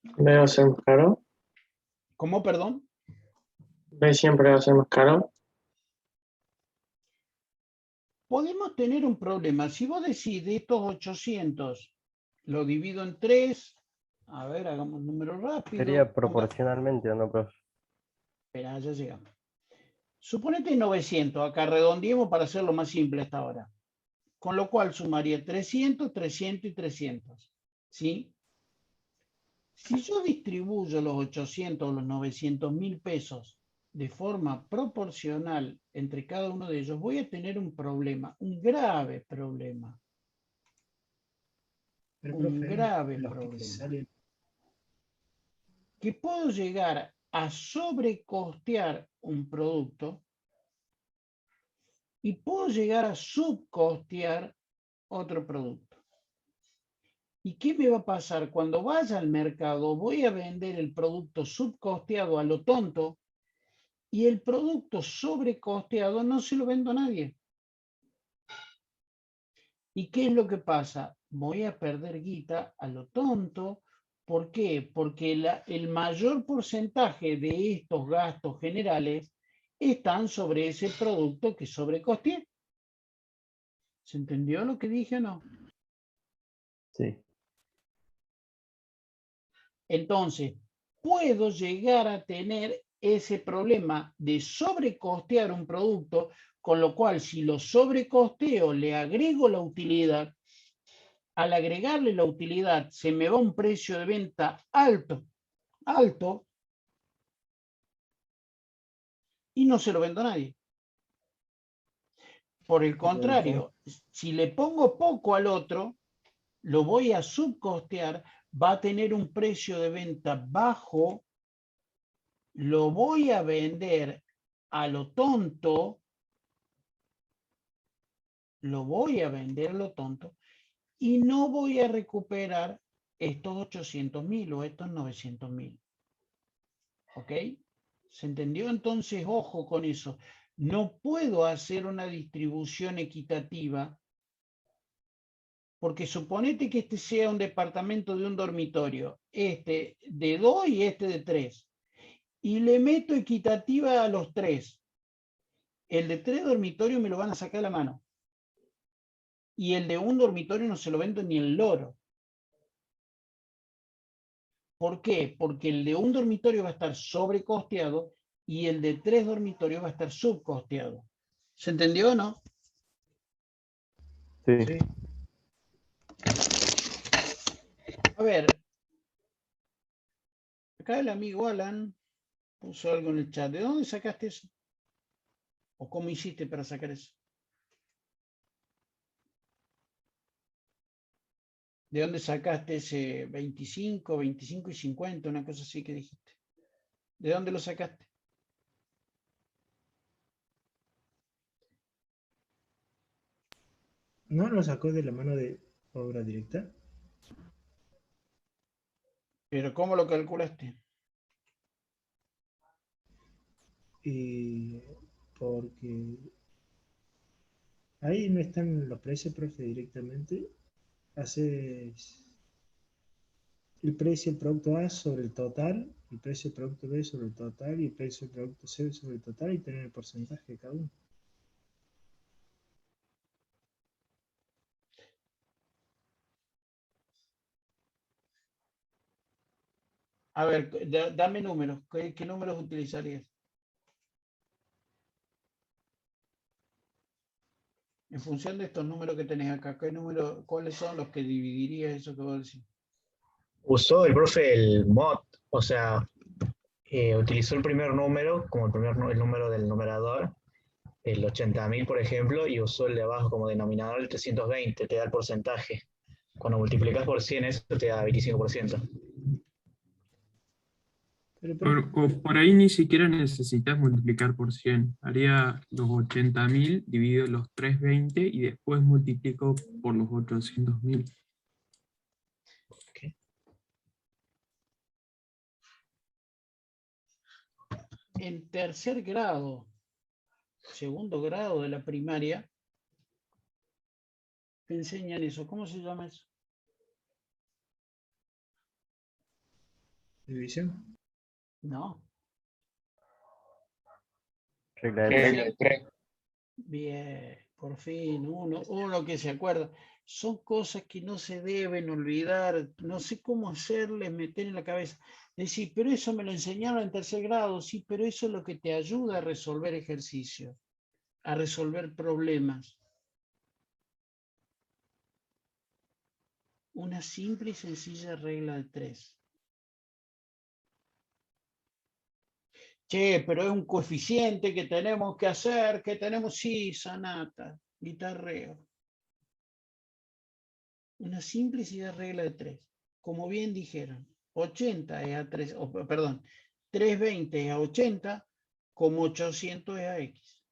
B va a ser más caro. ¿Cómo, perdón? B siempre va a ser más caro. Podemos tener un problema. Si vos decís de estos 800, lo divido en 3, a ver, hagamos un número rápido. Sería proporcionalmente, ¿o no, profe? Espera, ya llegamos. Suponete 900, acá redondeemos para hacerlo más simple hasta ahora. Con lo cual sumaría 300, 300 y 300. ¿Sí? Si yo distribuyo los 800 o los 900.000 pesos de forma proporcional entre cada uno de ellos, voy a tener un problema, un grave problema. Pero, Un profe, grave los que problema. salen, Que puedo llegar a sobrecostear un producto y puedo llegar a subcostear otro producto. ¿Y qué me va a pasar? Cuando vaya al mercado, voy a vender el producto subcosteado a lo tonto Y el producto sobrecosteado no se lo vendo a nadie. ¿Y qué es lo que pasa? Voy a perder guita a lo tonto. ¿Por qué? Porque el mayor porcentaje de estos gastos generales están sobre ese producto que sobrecosteé. ¿Se entendió lo que dije o no? Sí. Entonces, puedo llegar a tener ese problema de sobrecostear un producto, con lo cual si lo sobrecosteo le agrego la utilidad, al agregarle la utilidad se me va un precio de venta alto, y no se lo vendo a nadie. Por el contrario, si le pongo poco al otro, lo voy a subcostear, va a tener un precio de venta bajo, lo voy a vender a lo tonto, y no voy a recuperar estos 800.000 o estos 900.000. ¿Ok? ¿Se entendió? Entonces, ojo con eso. No puedo hacer una distribución equitativa porque suponete que este sea un departamento de un dormitorio, este de 2 y este de 3, y le meto equitativa a los 3. El de 3 dormitorios me lo van a sacar a la mano. Y el de un dormitorio no se lo vendo ni el loro. ¿Por qué? Porque el de un dormitorio va a estar sobrecosteado y el de 3 dormitorios va a estar subcosteado. ¿Se entendió o no? Sí. Sí. A ver, acá el amigo Alan puso algo en el chat. ¿De dónde sacaste eso? ¿O cómo hiciste para sacar eso? ¿De dónde sacaste ese 25, 25 y 50? Una cosa así que dijiste. ¿De dónde lo sacaste? ¿No lo sacó de la mano de obra directa? ¿Pero cómo lo calculaste? Y porque ahí no están los precios, profe, directamente. Haces el precio del producto A sobre el total, el precio del producto B sobre el total y el precio del producto C sobre el total y tener el porcentaje de cada uno. A ver, dame números. ¿Qué números utilizarías? En función de estos números que tenés acá, ¿cuáles son los que dividirías eso que vos decís? Usó el profe el mod, o sea, utilizó el primer número como el número del numerador, el 80.000, por ejemplo, y usó el de abajo como denominador el 320, te da el porcentaje. Cuando multiplicas por 100 eso te da 25%. Pero, profe, O por ahí ni siquiera necesitas multiplicar por 100. Haría los 80.000, divido los 320 y después multiplico por los 800.000. En tercer grado, segundo grado de la primaria, te enseñan eso. ¿Cómo se llama eso? división. No. Regla de Regla tres. de tres. Bien, por fin, uno que se acuerda. Son cosas que no se deben olvidar. No sé cómo hacerles meter en la cabeza. Decir, pero eso me lo enseñaron en tercer grado. Sí, pero eso es lo que te ayuda a resolver ejercicios, a resolver problemas. Una simple y sencilla regla de 3. Che, pero es un coeficiente que tenemos que hacer, sí, Sanata, guitarreo. Una simple y sencilla regla de 3. Como bien dijeron, 80 es a 3, perdón, 320 es a 80, como 800 es a X.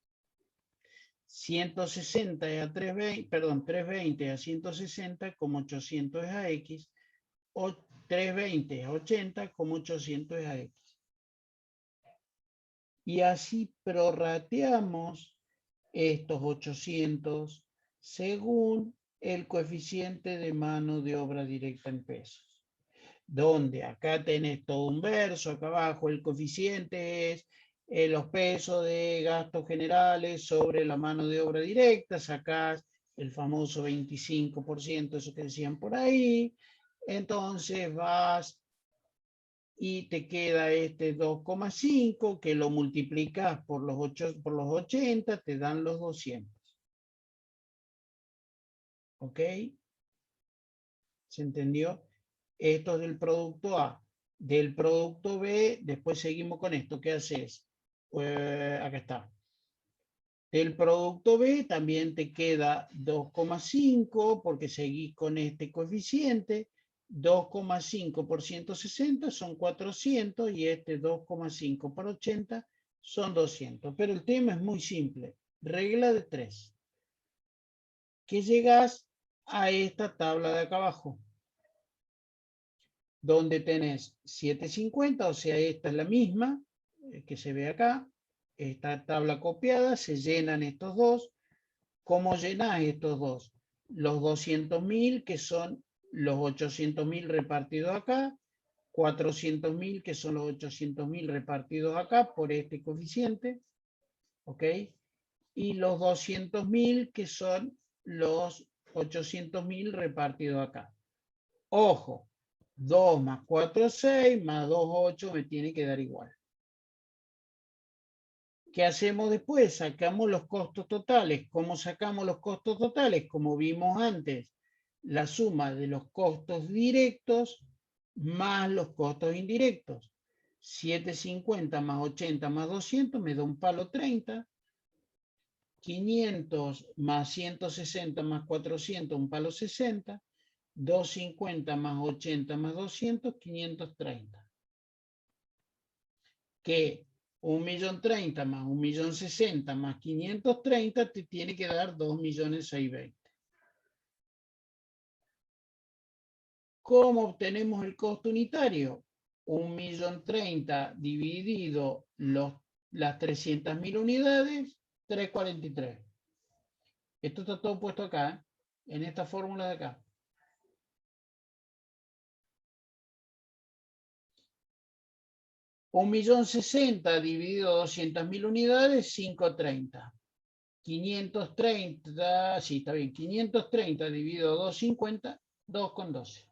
160 es a 320, perdón, 320 es a 160, como 800 es a X. O 320 es a 80, como 800 es a X. Y así prorrateamos estos 800 según el coeficiente de mano de obra directa en pesos. Donde acá tenés todo un verso, acá abajo el coeficiente es los pesos de gastos generales sobre la mano de obra directa, sacás el famoso 25%, eso que decían por ahí, entonces vas y te queda este 2,5 que lo multiplicas por los 80, te dan los 200. ¿Ok? ¿Se entendió? Esto es del producto A. Del producto B, después seguimos con esto. ¿Qué haces? Acá está. Del producto B también te queda 2,5 porque seguís con este coeficiente. 2,5 por 160 son 400 y este 2,5 por 80 son 200. Pero el tema es muy simple. Regla de 3. Que llegas a esta tabla de acá abajo, donde tenés 750, o sea, esta es la misma que se ve acá. Esta tabla copiada, se llenan estos dos. ¿Cómo llenás estos dos? Los 200.000, que son los 800.000 repartidos acá, 400.000, que son los 800.000 repartidos acá por este coeficiente, ¿ok? Y los 200.000, que son los 800.000 repartidos acá. Ojo, 2 más 4, 6, más 2, 8, me tiene que dar igual. ¿Qué hacemos después? Sacamos los costos totales. ¿Cómo sacamos los costos totales? Como vimos antes, la suma de los costos directos más los costos indirectos. 750 más 80 más 200 me da un palo 30. 500 más 160 más 400, un palo 60. 250 más 80 más 200, 530. Que 1.030.000 más 1.060.000 más 530 te tiene que dar 2.620.000. ¿Cómo obtenemos el costo unitario? 1.030.000 dividido las 300.000 unidades, 343. Esto está todo puesto acá, en esta fórmula de acá. Un 1.060.000 dividido 200.000 unidades, 530. 530, sí, está bien, 530 dividido 250, 2,12.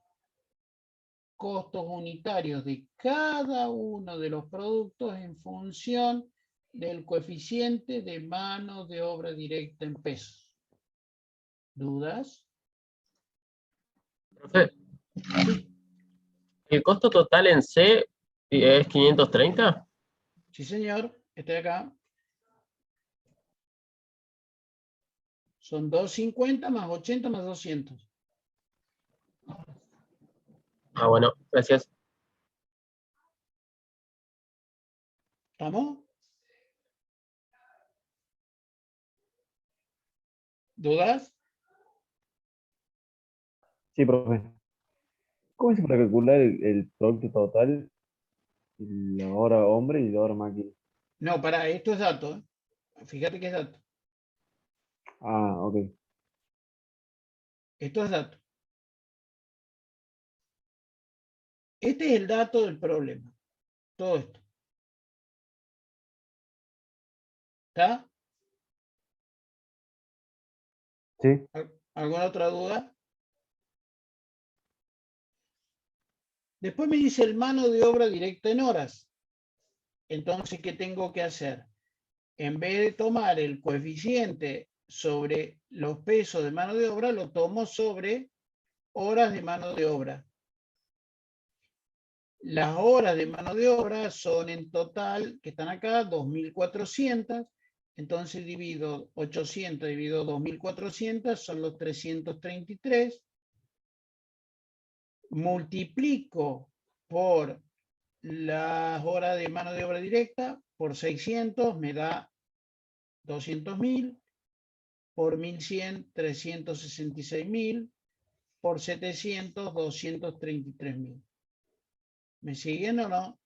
Costos unitarios de cada uno de los productos en función del coeficiente de mano de obra directa en pesos. ¿Dudas? Profe, Sí, ¿el costo total en C es 530? sí señor, este de acá. Son 250 más 80 más 200. Ah, bueno, gracias. ¿Estamos? ¿Dudas? Sí, profe. ¿Cómo es para calcular el producto total, la hora hombre y la hora máquina? No, para esto es dato. Fíjate que es dato. Ah, ok. Esto es dato. Este es el dato del problema. Todo esto. ¿Está? Sí. ¿Alguna otra duda? Después me dice el mano de obra directa en horas. Entonces, ¿qué tengo que hacer? En vez de tomar el coeficiente sobre los pesos de mano de obra, lo tomo sobre horas de mano de obra. Las horas de mano de obra son en total, que están acá, 2.400. Entonces divido 800 dividido 2.400, son los 333. Multiplico por las horas de mano de obra directa, por 600 me da 200.000, por 1.100, 366.000, por 700, 233.000. ¿Me siguen o no?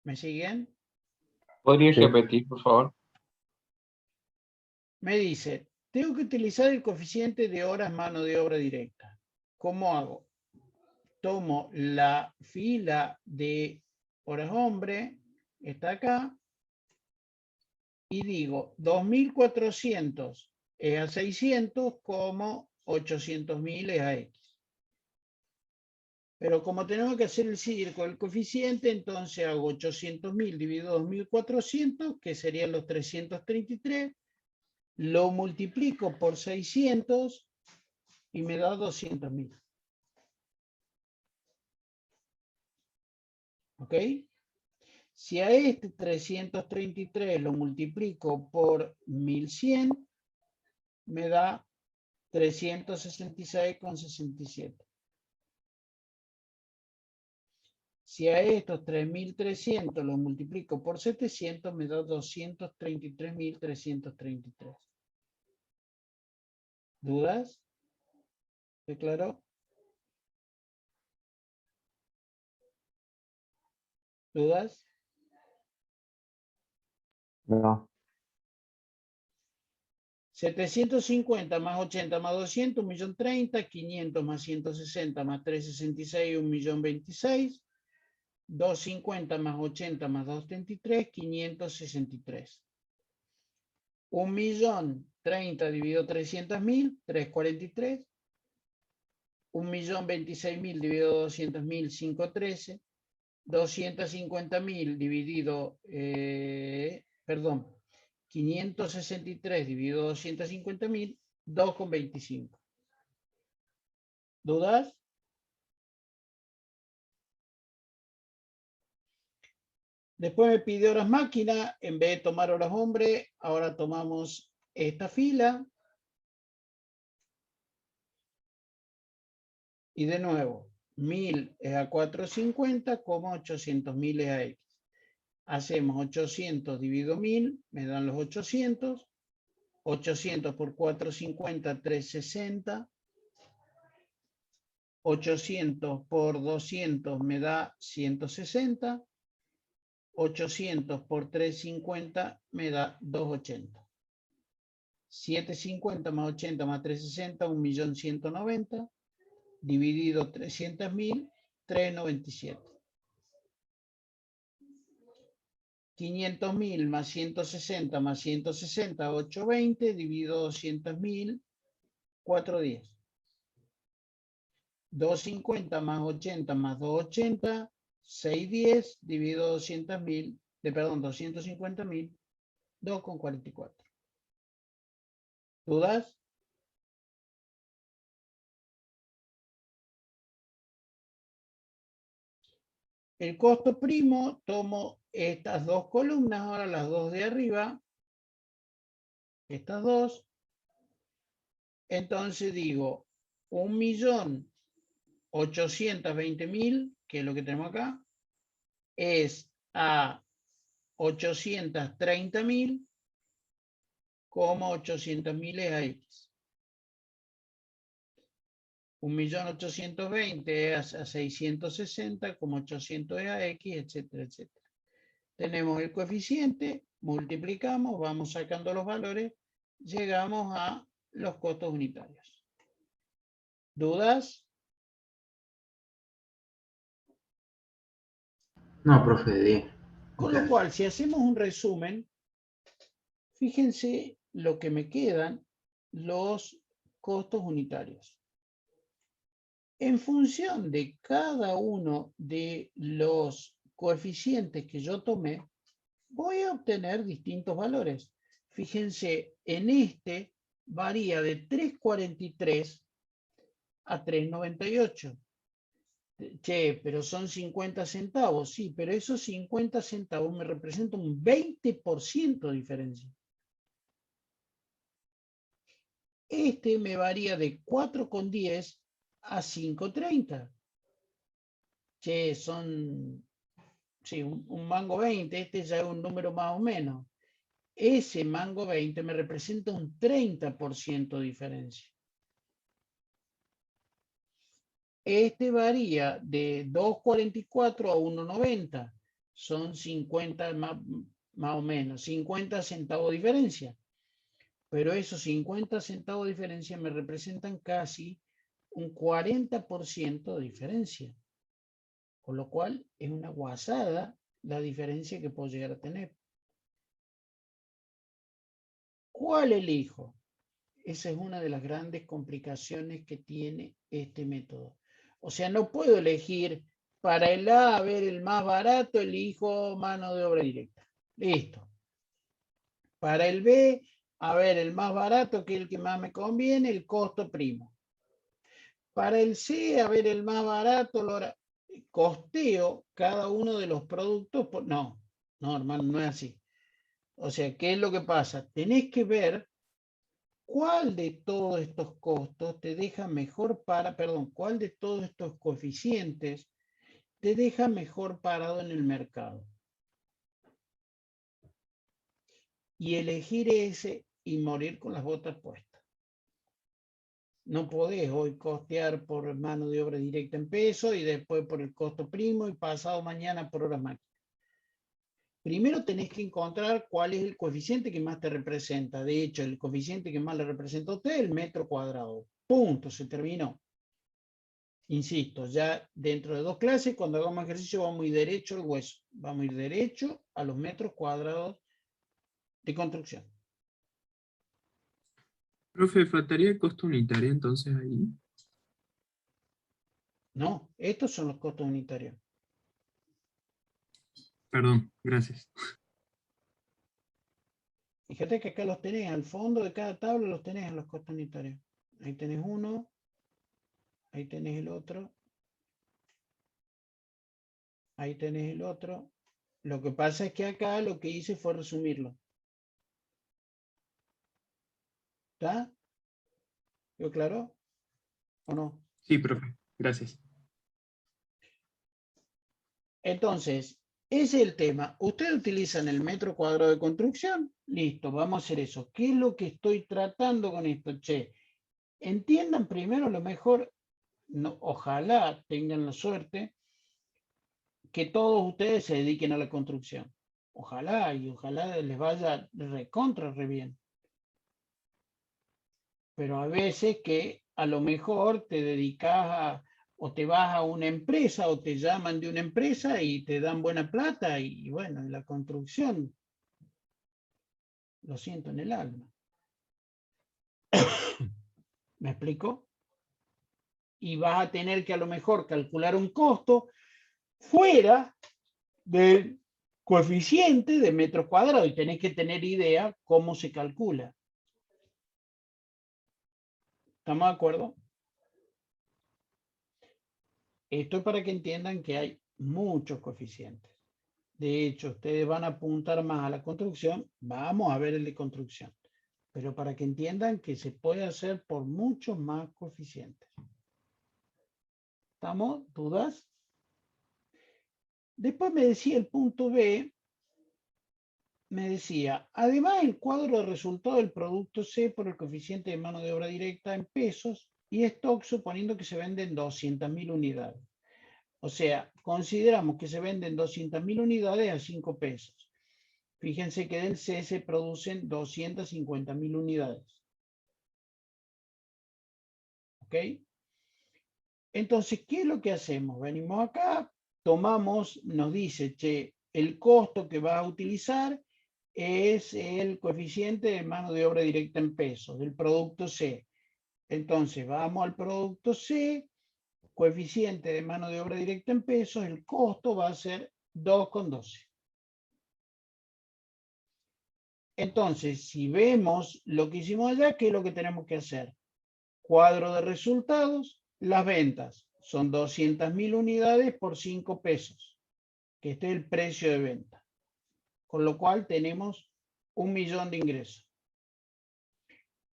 ¿Me siguen? ¿Podrías Sí. repetir, por favor? Me dice, tengo que utilizar el coeficiente de horas mano de obra directa. ¿Cómo hago? Tomo la fila de horas hombre, está acá, y digo 2.400 es a 600 como 800.000 es a X. Pero como tenemos que hacer el círculo del coeficiente, entonces hago 800.000 dividido 2.400, que serían los 333, lo multiplico por 600 y me da 200.000. ¿Ok? Si a este 333 lo multiplico por 1.100, me da 366,67. Si a estos 3.300 lo multiplico por 700, me da 233.333. ¿Dudas? ¿Está claro? ¿Dudas? No. 750 más 80 más 200, 1.030.000, 500 más 160 más 366, 1.026.000, 250 más 80 más 233, 563. 1.030.000 dividido 300.000, 343. 1.026.000 dividido 200.000, 513. 250.000 dividido, 563 dividido 250.000, 2,25. ¿Dudas? Después me pide horas máquina, en vez de tomar horas hombre, ahora tomamos esta fila. Y de nuevo, 1.000 es a 450, como 800.000 es a X. Hacemos 800 dividido 1.000, me dan los 800. 800 por 450, 360. 800 por 200 me da 160. 800 por 350 me da 280. 750 más 80 más 360, 1.190.000. Dividido 300.000, 397. 500.000 más 160 más 160, 820, dividido 200.000, 410. 250 más 80 más 280, 610, dividido 200.000, perdón, 250.000, 2,44. ¿Dudas? El costo primo, tomo estas dos columnas, ahora las dos de arriba, estas dos. Entonces digo, 1.820.000, que es lo que tenemos acá, es a 830.000, como 800.000 es a X. 1.820.000 es a 660, como 800 es a X, etcétera, etcétera. Tenemos el coeficiente, multiplicamos, vamos sacando los valores, llegamos a los costos unitarios. ¿Dudas? No, profe, de 10. Con lo cual, si hacemos un resumen, fíjense lo que me quedan los costos unitarios. En función de cada uno de los coeficientes que yo tomé, voy a obtener distintos valores. Fíjense, en este varía de 3,43 a 3,98. Che, pero son 50 centavos. Sí, pero esos 50 centavos me representan un 20% de diferencia. Este me varía de 4,10 a 5,30. Che, son, sí, un mango 20, este ya es un número más o menos. Ese mango 20 me representa un 30% de diferencia. Este varía de 2,44 a 1,90. son 50 más o menos, 50 centavos de diferencia. Pero esos 50 centavos de diferencia me representan casi un 40% de diferencia. Con lo cual es una guasada la diferencia que puedo llegar a tener. ¿Cuál elijo? Esa es una de las grandes complicaciones que tiene este método. O sea, no puedo elegir para el A, a ver, el más barato, elijo mano de obra directa. Listo. Para el B, a ver, el más barato, que es el que más me conviene, el costo primo. Para el C, a ver, el más barato, costeo cada uno de los productos. No, hermano, no es así. O sea, ¿qué es lo que pasa? Tenés que ver cuál de todos estos costos te deja mejor cuál de todos estos coeficientes te deja mejor parado en el mercado. Y elegir ese y morir con las botas puestas. No podés hoy costear por mano de obra directa en peso y después por el costo primo y pasado mañana por horas máquinas. Primero tenés que encontrar cuál es el coeficiente que más te representa. De hecho, el coeficiente que más le representa a usted es el metro cuadrado. Punto, se terminó. Insisto, ya dentro de 2 clases, cuando hagamos ejercicio, vamos a ir derecho al hueso. Vamos a ir derecho a los metros cuadrados de construcción. Profe, ¿faltaría el costo unitario entonces ahí? No, estos son los costos unitarios. Perdón, gracias. Fíjate que acá los tenés, al fondo de cada tabla los tenés en los costos unitarios. Ahí tenés uno, ahí tenés el otro, ahí tenés el otro. Lo que pasa es que acá lo que hice fue resumirlo. ¿Está? ¿Quedó claro? ¿O no? Sí, profe, gracias. Entonces, ese es el tema. Ustedes utilizan el metro cuadrado de construcción. Listo, vamos a hacer eso. ¿Qué es lo que estoy tratando con esto? Che, entiendan primero, a lo mejor, no, ojalá tengan la suerte que todos ustedes se dediquen a la construcción. Ojalá, y ojalá les vaya recontra re bien. Pero a veces que a lo mejor te dedicas o te vas a una empresa o te llaman de una empresa y te dan buena plata y bueno, en la construcción, lo siento en el alma. ¿Me explico? Y vas a tener que a lo mejor calcular un costo fuera del coeficiente de metros cuadrados y tenés que tener idea cómo se calcula. ¿Estamos de acuerdo? Esto es para que entiendan que hay muchos coeficientes. De hecho, ustedes van a apuntar más a la construcción. Vamos a ver el de construcción. Pero para que entiendan que se puede hacer por muchos más coeficientes. ¿Estamos? ¿Dudas? Después me decía el punto B, me decía, además el cuadro de resultado del producto C por el coeficiente de mano de obra directa en pesos y stock suponiendo que se venden 200.000 unidades. O sea, consideramos que se venden 200.000 unidades a 5 pesos. Fíjense que del C se producen 250.000 unidades. ¿Ok? Entonces, ¿qué es lo que hacemos? Venimos acá, tomamos, nos dice, che, el costo que vas a utilizar es el coeficiente de mano de obra directa en pesos del producto C. Entonces, vamos al producto C, coeficiente de mano de obra directa en pesos, el costo va a ser 2,12. Entonces, si vemos lo que hicimos allá, ¿qué es lo que tenemos que hacer? Cuadro de resultados, las ventas son 200.000 unidades por 5 pesos, que este es el precio de venta. Con lo cual tenemos 1.000.000 de ingresos.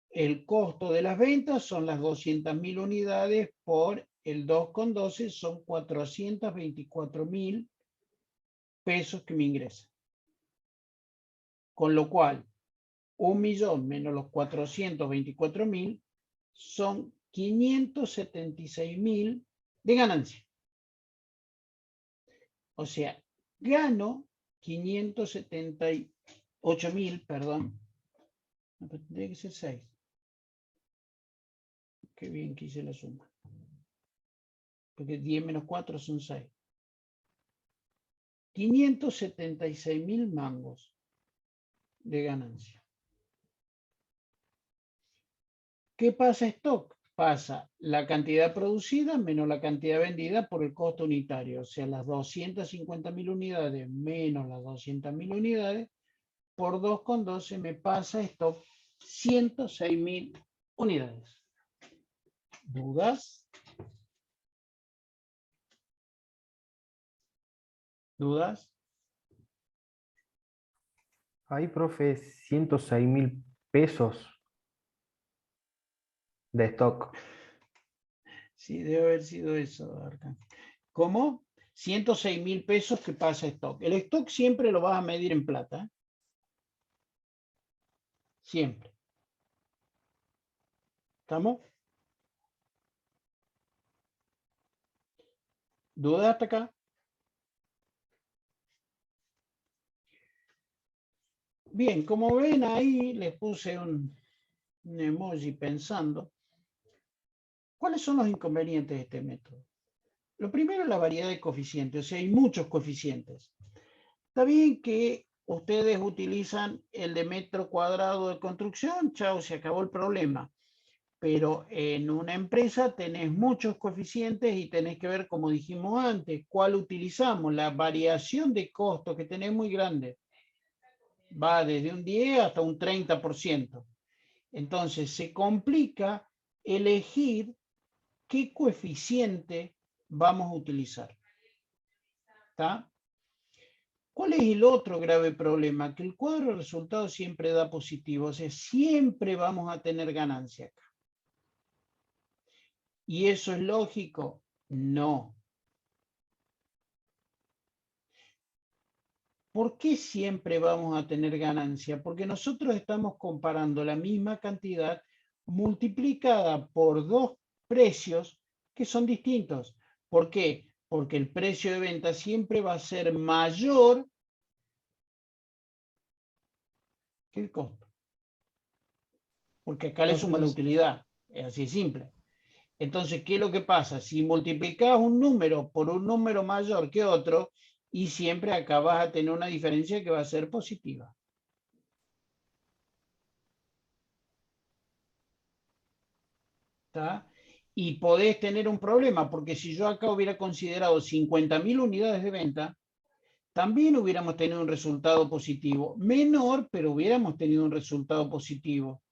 El costo de las ventas son las 200.000 unidades por el 2,12, son 424.000 pesos que me ingresan. Con lo cual, 1.000.000 menos los 424.000 son 576.000 de ganancia. O sea, gano 578.000, perdón. No, pero tendría que ser 6. Qué bien que hice la suma. Porque 10 menos 4 son 6. 576.000 mangos de ganancia. ¿Qué pasa stock? Pasa la cantidad producida menos la cantidad vendida por el costo unitario. O sea, las 250.000 unidades menos las 200.000 unidades por 2,12 me pasa stock 106.000 unidades. ¿Dudas? ¿Dudas? Ahí, profe, 106.000 pesos de stock. Sí, debe haber sido eso, Arcángel. ¿Cómo? 106.000 pesos que pasa stock. El stock siempre lo vas a medir en plata. Siempre. ¿Estamos? ¿Dudas hasta acá? Bien, como ven ahí, les puse un emoji pensando. ¿Cuáles son los inconvenientes de este método? Lo primero es la variedad de coeficientes, o sea, hay muchos coeficientes. Está bien que ustedes utilizan el de metro cuadrado de construcción, chao, se acabó el problema. Pero en una empresa tenés muchos coeficientes y tenés que ver, como dijimos antes, cuál utilizamos. La variación de costos que tenés muy grande. Va desde un 10 hasta un 30%. Entonces se complica elegir qué coeficiente vamos a utilizar. ¿Está? ¿Cuál es el otro grave problema? Que el cuadro de resultados siempre da positivo, o sea, siempre vamos a tener ganancia acá. ¿Y eso es lógico? No. ¿Por qué siempre vamos a tener ganancia? Porque nosotros estamos comparando la misma cantidad multiplicada por dos precios que son distintos. ¿Por qué? Porque el precio de venta siempre va a ser mayor que el costo. Porque acá le suma la utilidad. Es así de simple. Entonces, ¿qué es lo que pasa? Si multiplicas un número por un número mayor que otro, y siempre acá vas a tener una diferencia que va a ser positiva. ¿Está? Y podés tener un problema, porque si yo acá hubiera considerado 50.000 unidades de venta, también hubiéramos tenido un resultado positivo. Menor, pero hubiéramos tenido un resultado positivo.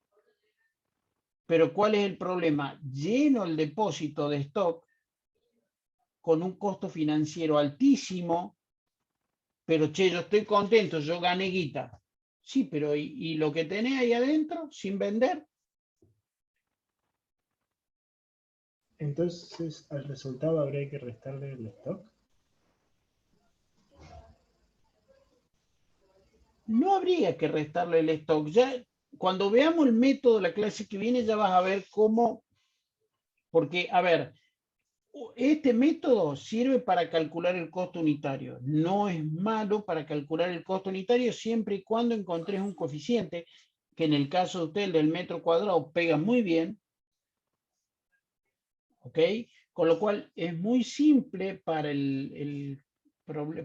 Pero ¿cuál es el problema? Lleno el depósito de stock con un costo financiero altísimo, pero che, yo estoy contento, yo gané guita. Sí, pero ¿y lo que tenés ahí adentro sin vender? Entonces, al resultado habría que restarle el stock. No habría que restarle el stock. Ya cuando veamos el método, la clase que viene, ya vas a ver cómo, porque, a ver, este método sirve para calcular el costo unitario. No es malo para calcular el costo unitario siempre y cuando encontres un coeficiente, que en el caso de usted, el del metro cuadrado, pega muy bien. ¿Ok? Con lo cual es muy simple para,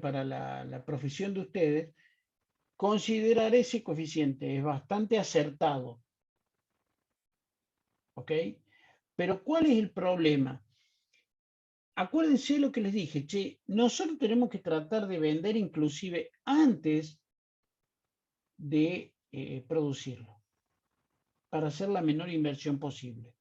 para la profesión de ustedes considerar ese coeficiente. Es bastante acertado. ¿Ok? Pero ¿cuál es el problema? Acuérdense lo que les dije, che, nosotros tenemos que tratar de vender inclusive antes de producirlo, para hacer la menor inversión posible.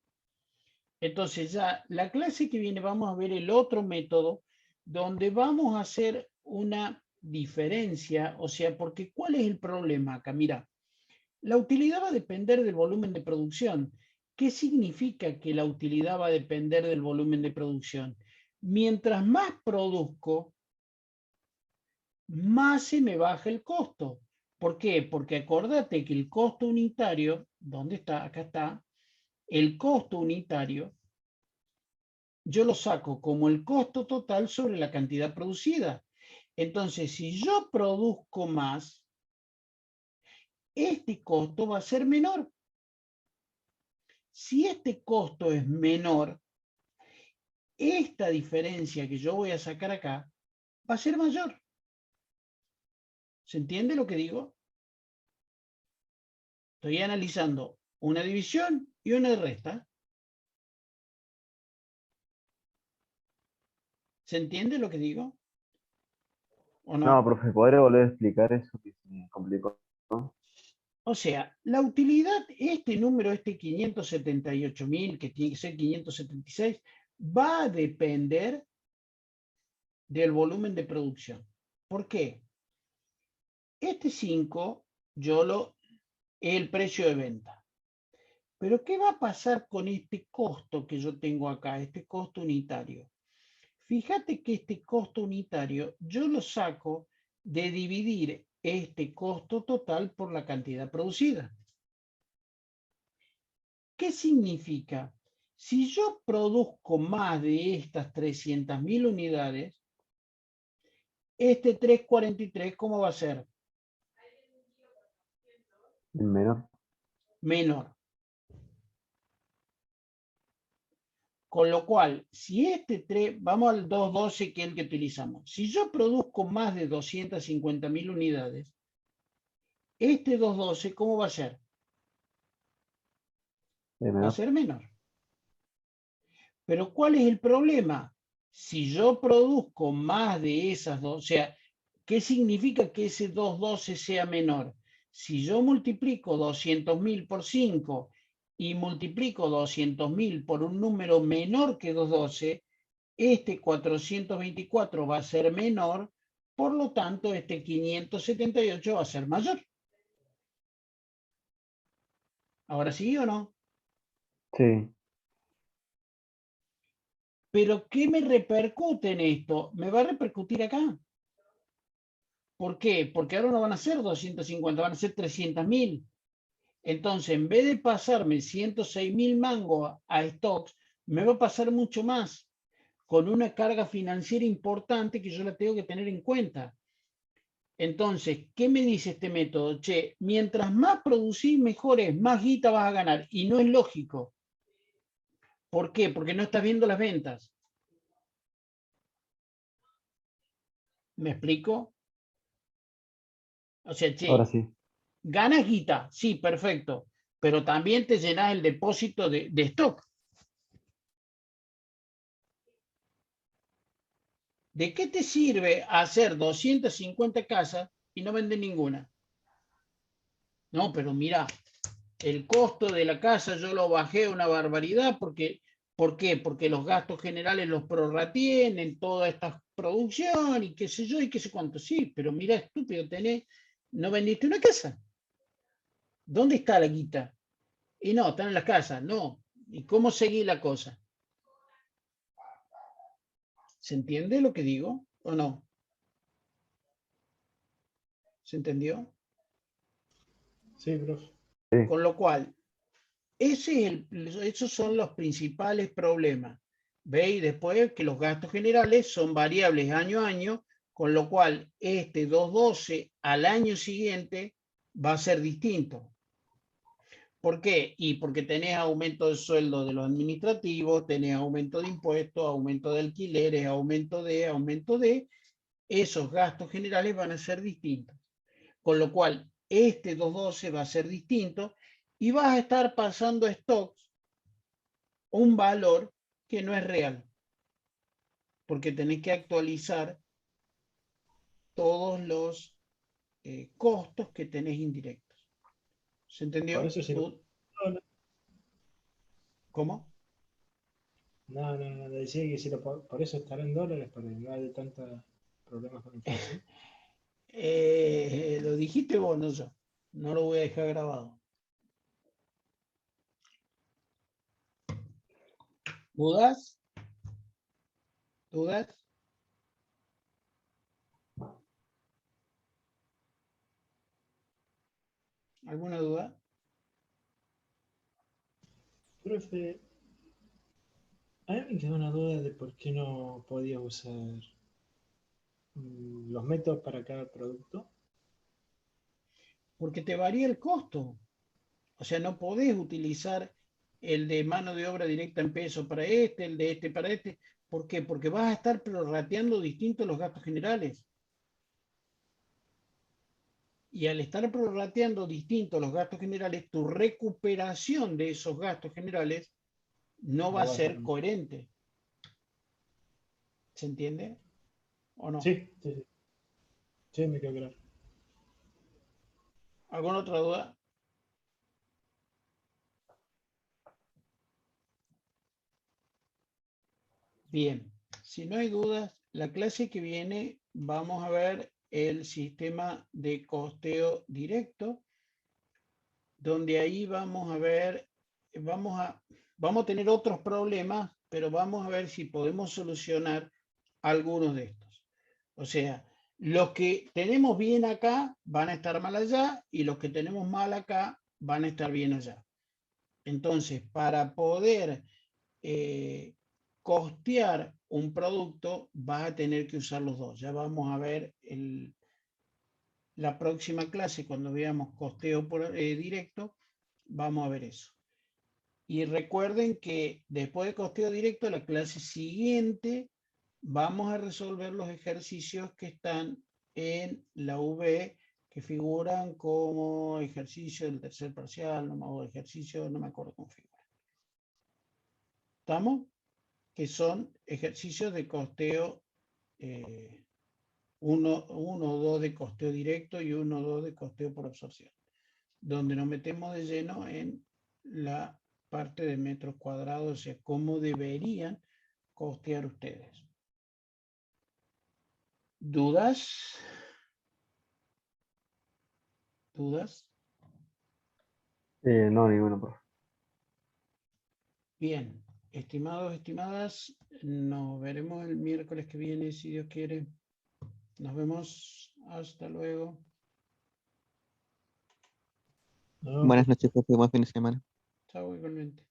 Entonces ya la clase que viene vamos a ver el otro método donde vamos a hacer una diferencia, o sea, porque ¿cuál es el problema acá? Mira, la utilidad va a depender del volumen de producción. ¿Qué significa que la utilidad va a depender del volumen de producción? Mientras más produzco, más se me baja el costo. ¿Por qué? Porque acordate que el costo unitario, ¿dónde está? Acá está. El costo unitario, yo lo saco como el costo total sobre la cantidad producida. Entonces, si yo produzco más, este costo va a ser menor. Si este costo es menor, esta diferencia que yo voy a sacar acá va a ser mayor. ¿Se entiende lo que digo? Estoy analizando una división y una resta. ¿Se entiende lo que digo? ¿O no? No, profe, ¿podría volver a explicar eso que se me complicó? O sea, la utilidad, este número, este 578.000, que tiene que ser 576, va a depender del volumen de producción. ¿Por qué? Este 5, el precio de venta. Pero ¿qué va a pasar con este costo que yo tengo acá, este costo unitario? Fíjate que este costo unitario yo lo saco de dividir este costo total por la cantidad producida. ¿Qué significa? Si yo produzco más de estas 300.000 unidades, este 343, ¿cómo va a ser? Menor. Menor. Con lo cual, si este 3, vamos al 212 que es el que utilizamos. Si yo produzco más de 250.000 unidades, este 212, ¿cómo va a ser? Va a Menor. ser menor. Pero ¿cuál es el problema? Si yo produzco más de esas dos, o sea, ¿qué significa que ese 212 sea menor? Si yo multiplico 200.000 por 5 y multiplico 200.000 por un número menor que 212, este 424 va a ser menor, por lo tanto, este 578 va a ser mayor. ¿Ahora sí o no? Sí. Pero ¿qué me repercute en esto? Me va a repercutir acá. ¿Por qué? Porque ahora no van a ser 250, van a ser 300.000. Entonces, en vez de pasarme 106.000 mangos a stocks, me va a pasar mucho más, con una carga financiera importante que yo la tengo que tener en cuenta. Entonces, ¿qué me dice este método? Che, mientras más producís, mejor es, más guita vas a ganar. Y no es lógico. ¿Por qué? Porque no estás viendo las ventas. ¿Me explico? O sea, Ahora che, sí. ganas guita, sí, perfecto, pero también te llenas el depósito de stock. ¿De qué te sirve hacer 250 casas y no vender ninguna? No, pero mira, el costo de la casa yo lo bajé a una barbaridad porque, ¿por qué? Porque los gastos generales los prorrateé en toda esta producción y qué sé yo y qué sé cuánto. Sí, pero mira, estúpido, no vendiste una casa. ¿Dónde está la guita? Y no, están en la casa, no. ¿Y cómo seguí la cosa? ¿Se entiende lo que digo o no? ¿Se entendió? Sí, profe. Sí. Con lo cual, esos son los principales problemas. ¿Veis? Después que los gastos generales son variables año a año, con lo cual este 212 al año siguiente va a ser distinto. ¿Por qué? Y porque tenés aumento de sueldo de los administrativos, tenés aumento de impuestos, aumento de alquileres, aumento de, esos gastos generales van a ser distintos. Con lo cual, este 212 va a ser distinto y vas a estar pasando a stocks un valor que no es real, porque tenés que actualizar todos los costos que tenés indirectos. ¿Se Por entendió? eso sí. ¿Cómo? No, decía que si por eso estará en dólares, para que no haya tantos problemas con inflación. Lo dijiste vos, no yo. No lo voy a dejar grabado. ¿Dudas? ¿Dudas? ¿Alguna duda? Profe, a mí me quedó una duda de por qué no podía usar los métodos para cada producto. Porque te varía el costo. O sea, no podés utilizar el de mano de obra directa en pesos para este, el de este para este. ¿Por qué? Porque vas a estar prorrateando distintos los gastos generales. Y al estar prorrateando distintos los gastos generales, tu recuperación de esos gastos generales no va a ser coherente. ¿Se entiende? ¿O no? Sí, sí, sí. Sí, me quedó claro. ¿Alguna otra duda? Bien, si no hay dudas, la clase que viene vamos a ver el sistema de costeo directo, donde ahí vamos a ver, vamos a tener otros problemas, pero vamos a ver si podemos solucionar algunos de estos. O sea, los que tenemos bien acá van a estar mal allá y los que tenemos mal acá van a estar bien allá. Entonces, para poder costear un producto, vas a tener que usar los dos. Ya vamos a ver la próxima clase, cuando veamos costeo directo, vamos a ver eso. Y recuerden que después de costeo directo, la clase siguiente, vamos a resolver los ejercicios que están en la V, que figuran como ejercicio del tercer parcial, o ejercicio, no me acuerdo cómo figura. ¿Estamos? Que son ejercicios de costeo, 1 o 2 de costeo directo y 1 o 2 de costeo por absorción, donde nos metemos de lleno en la parte de metros cuadrados, o sea, cómo deberían costear ustedes. ¿Dudas? ¿Dudas? No, ninguno, profe. Bien, estimados, estimadas, nos veremos el miércoles que viene, si Dios quiere. Nos vemos. Hasta luego. No, Buenas noches, profe. Buen fin de semana. Chao, igualmente.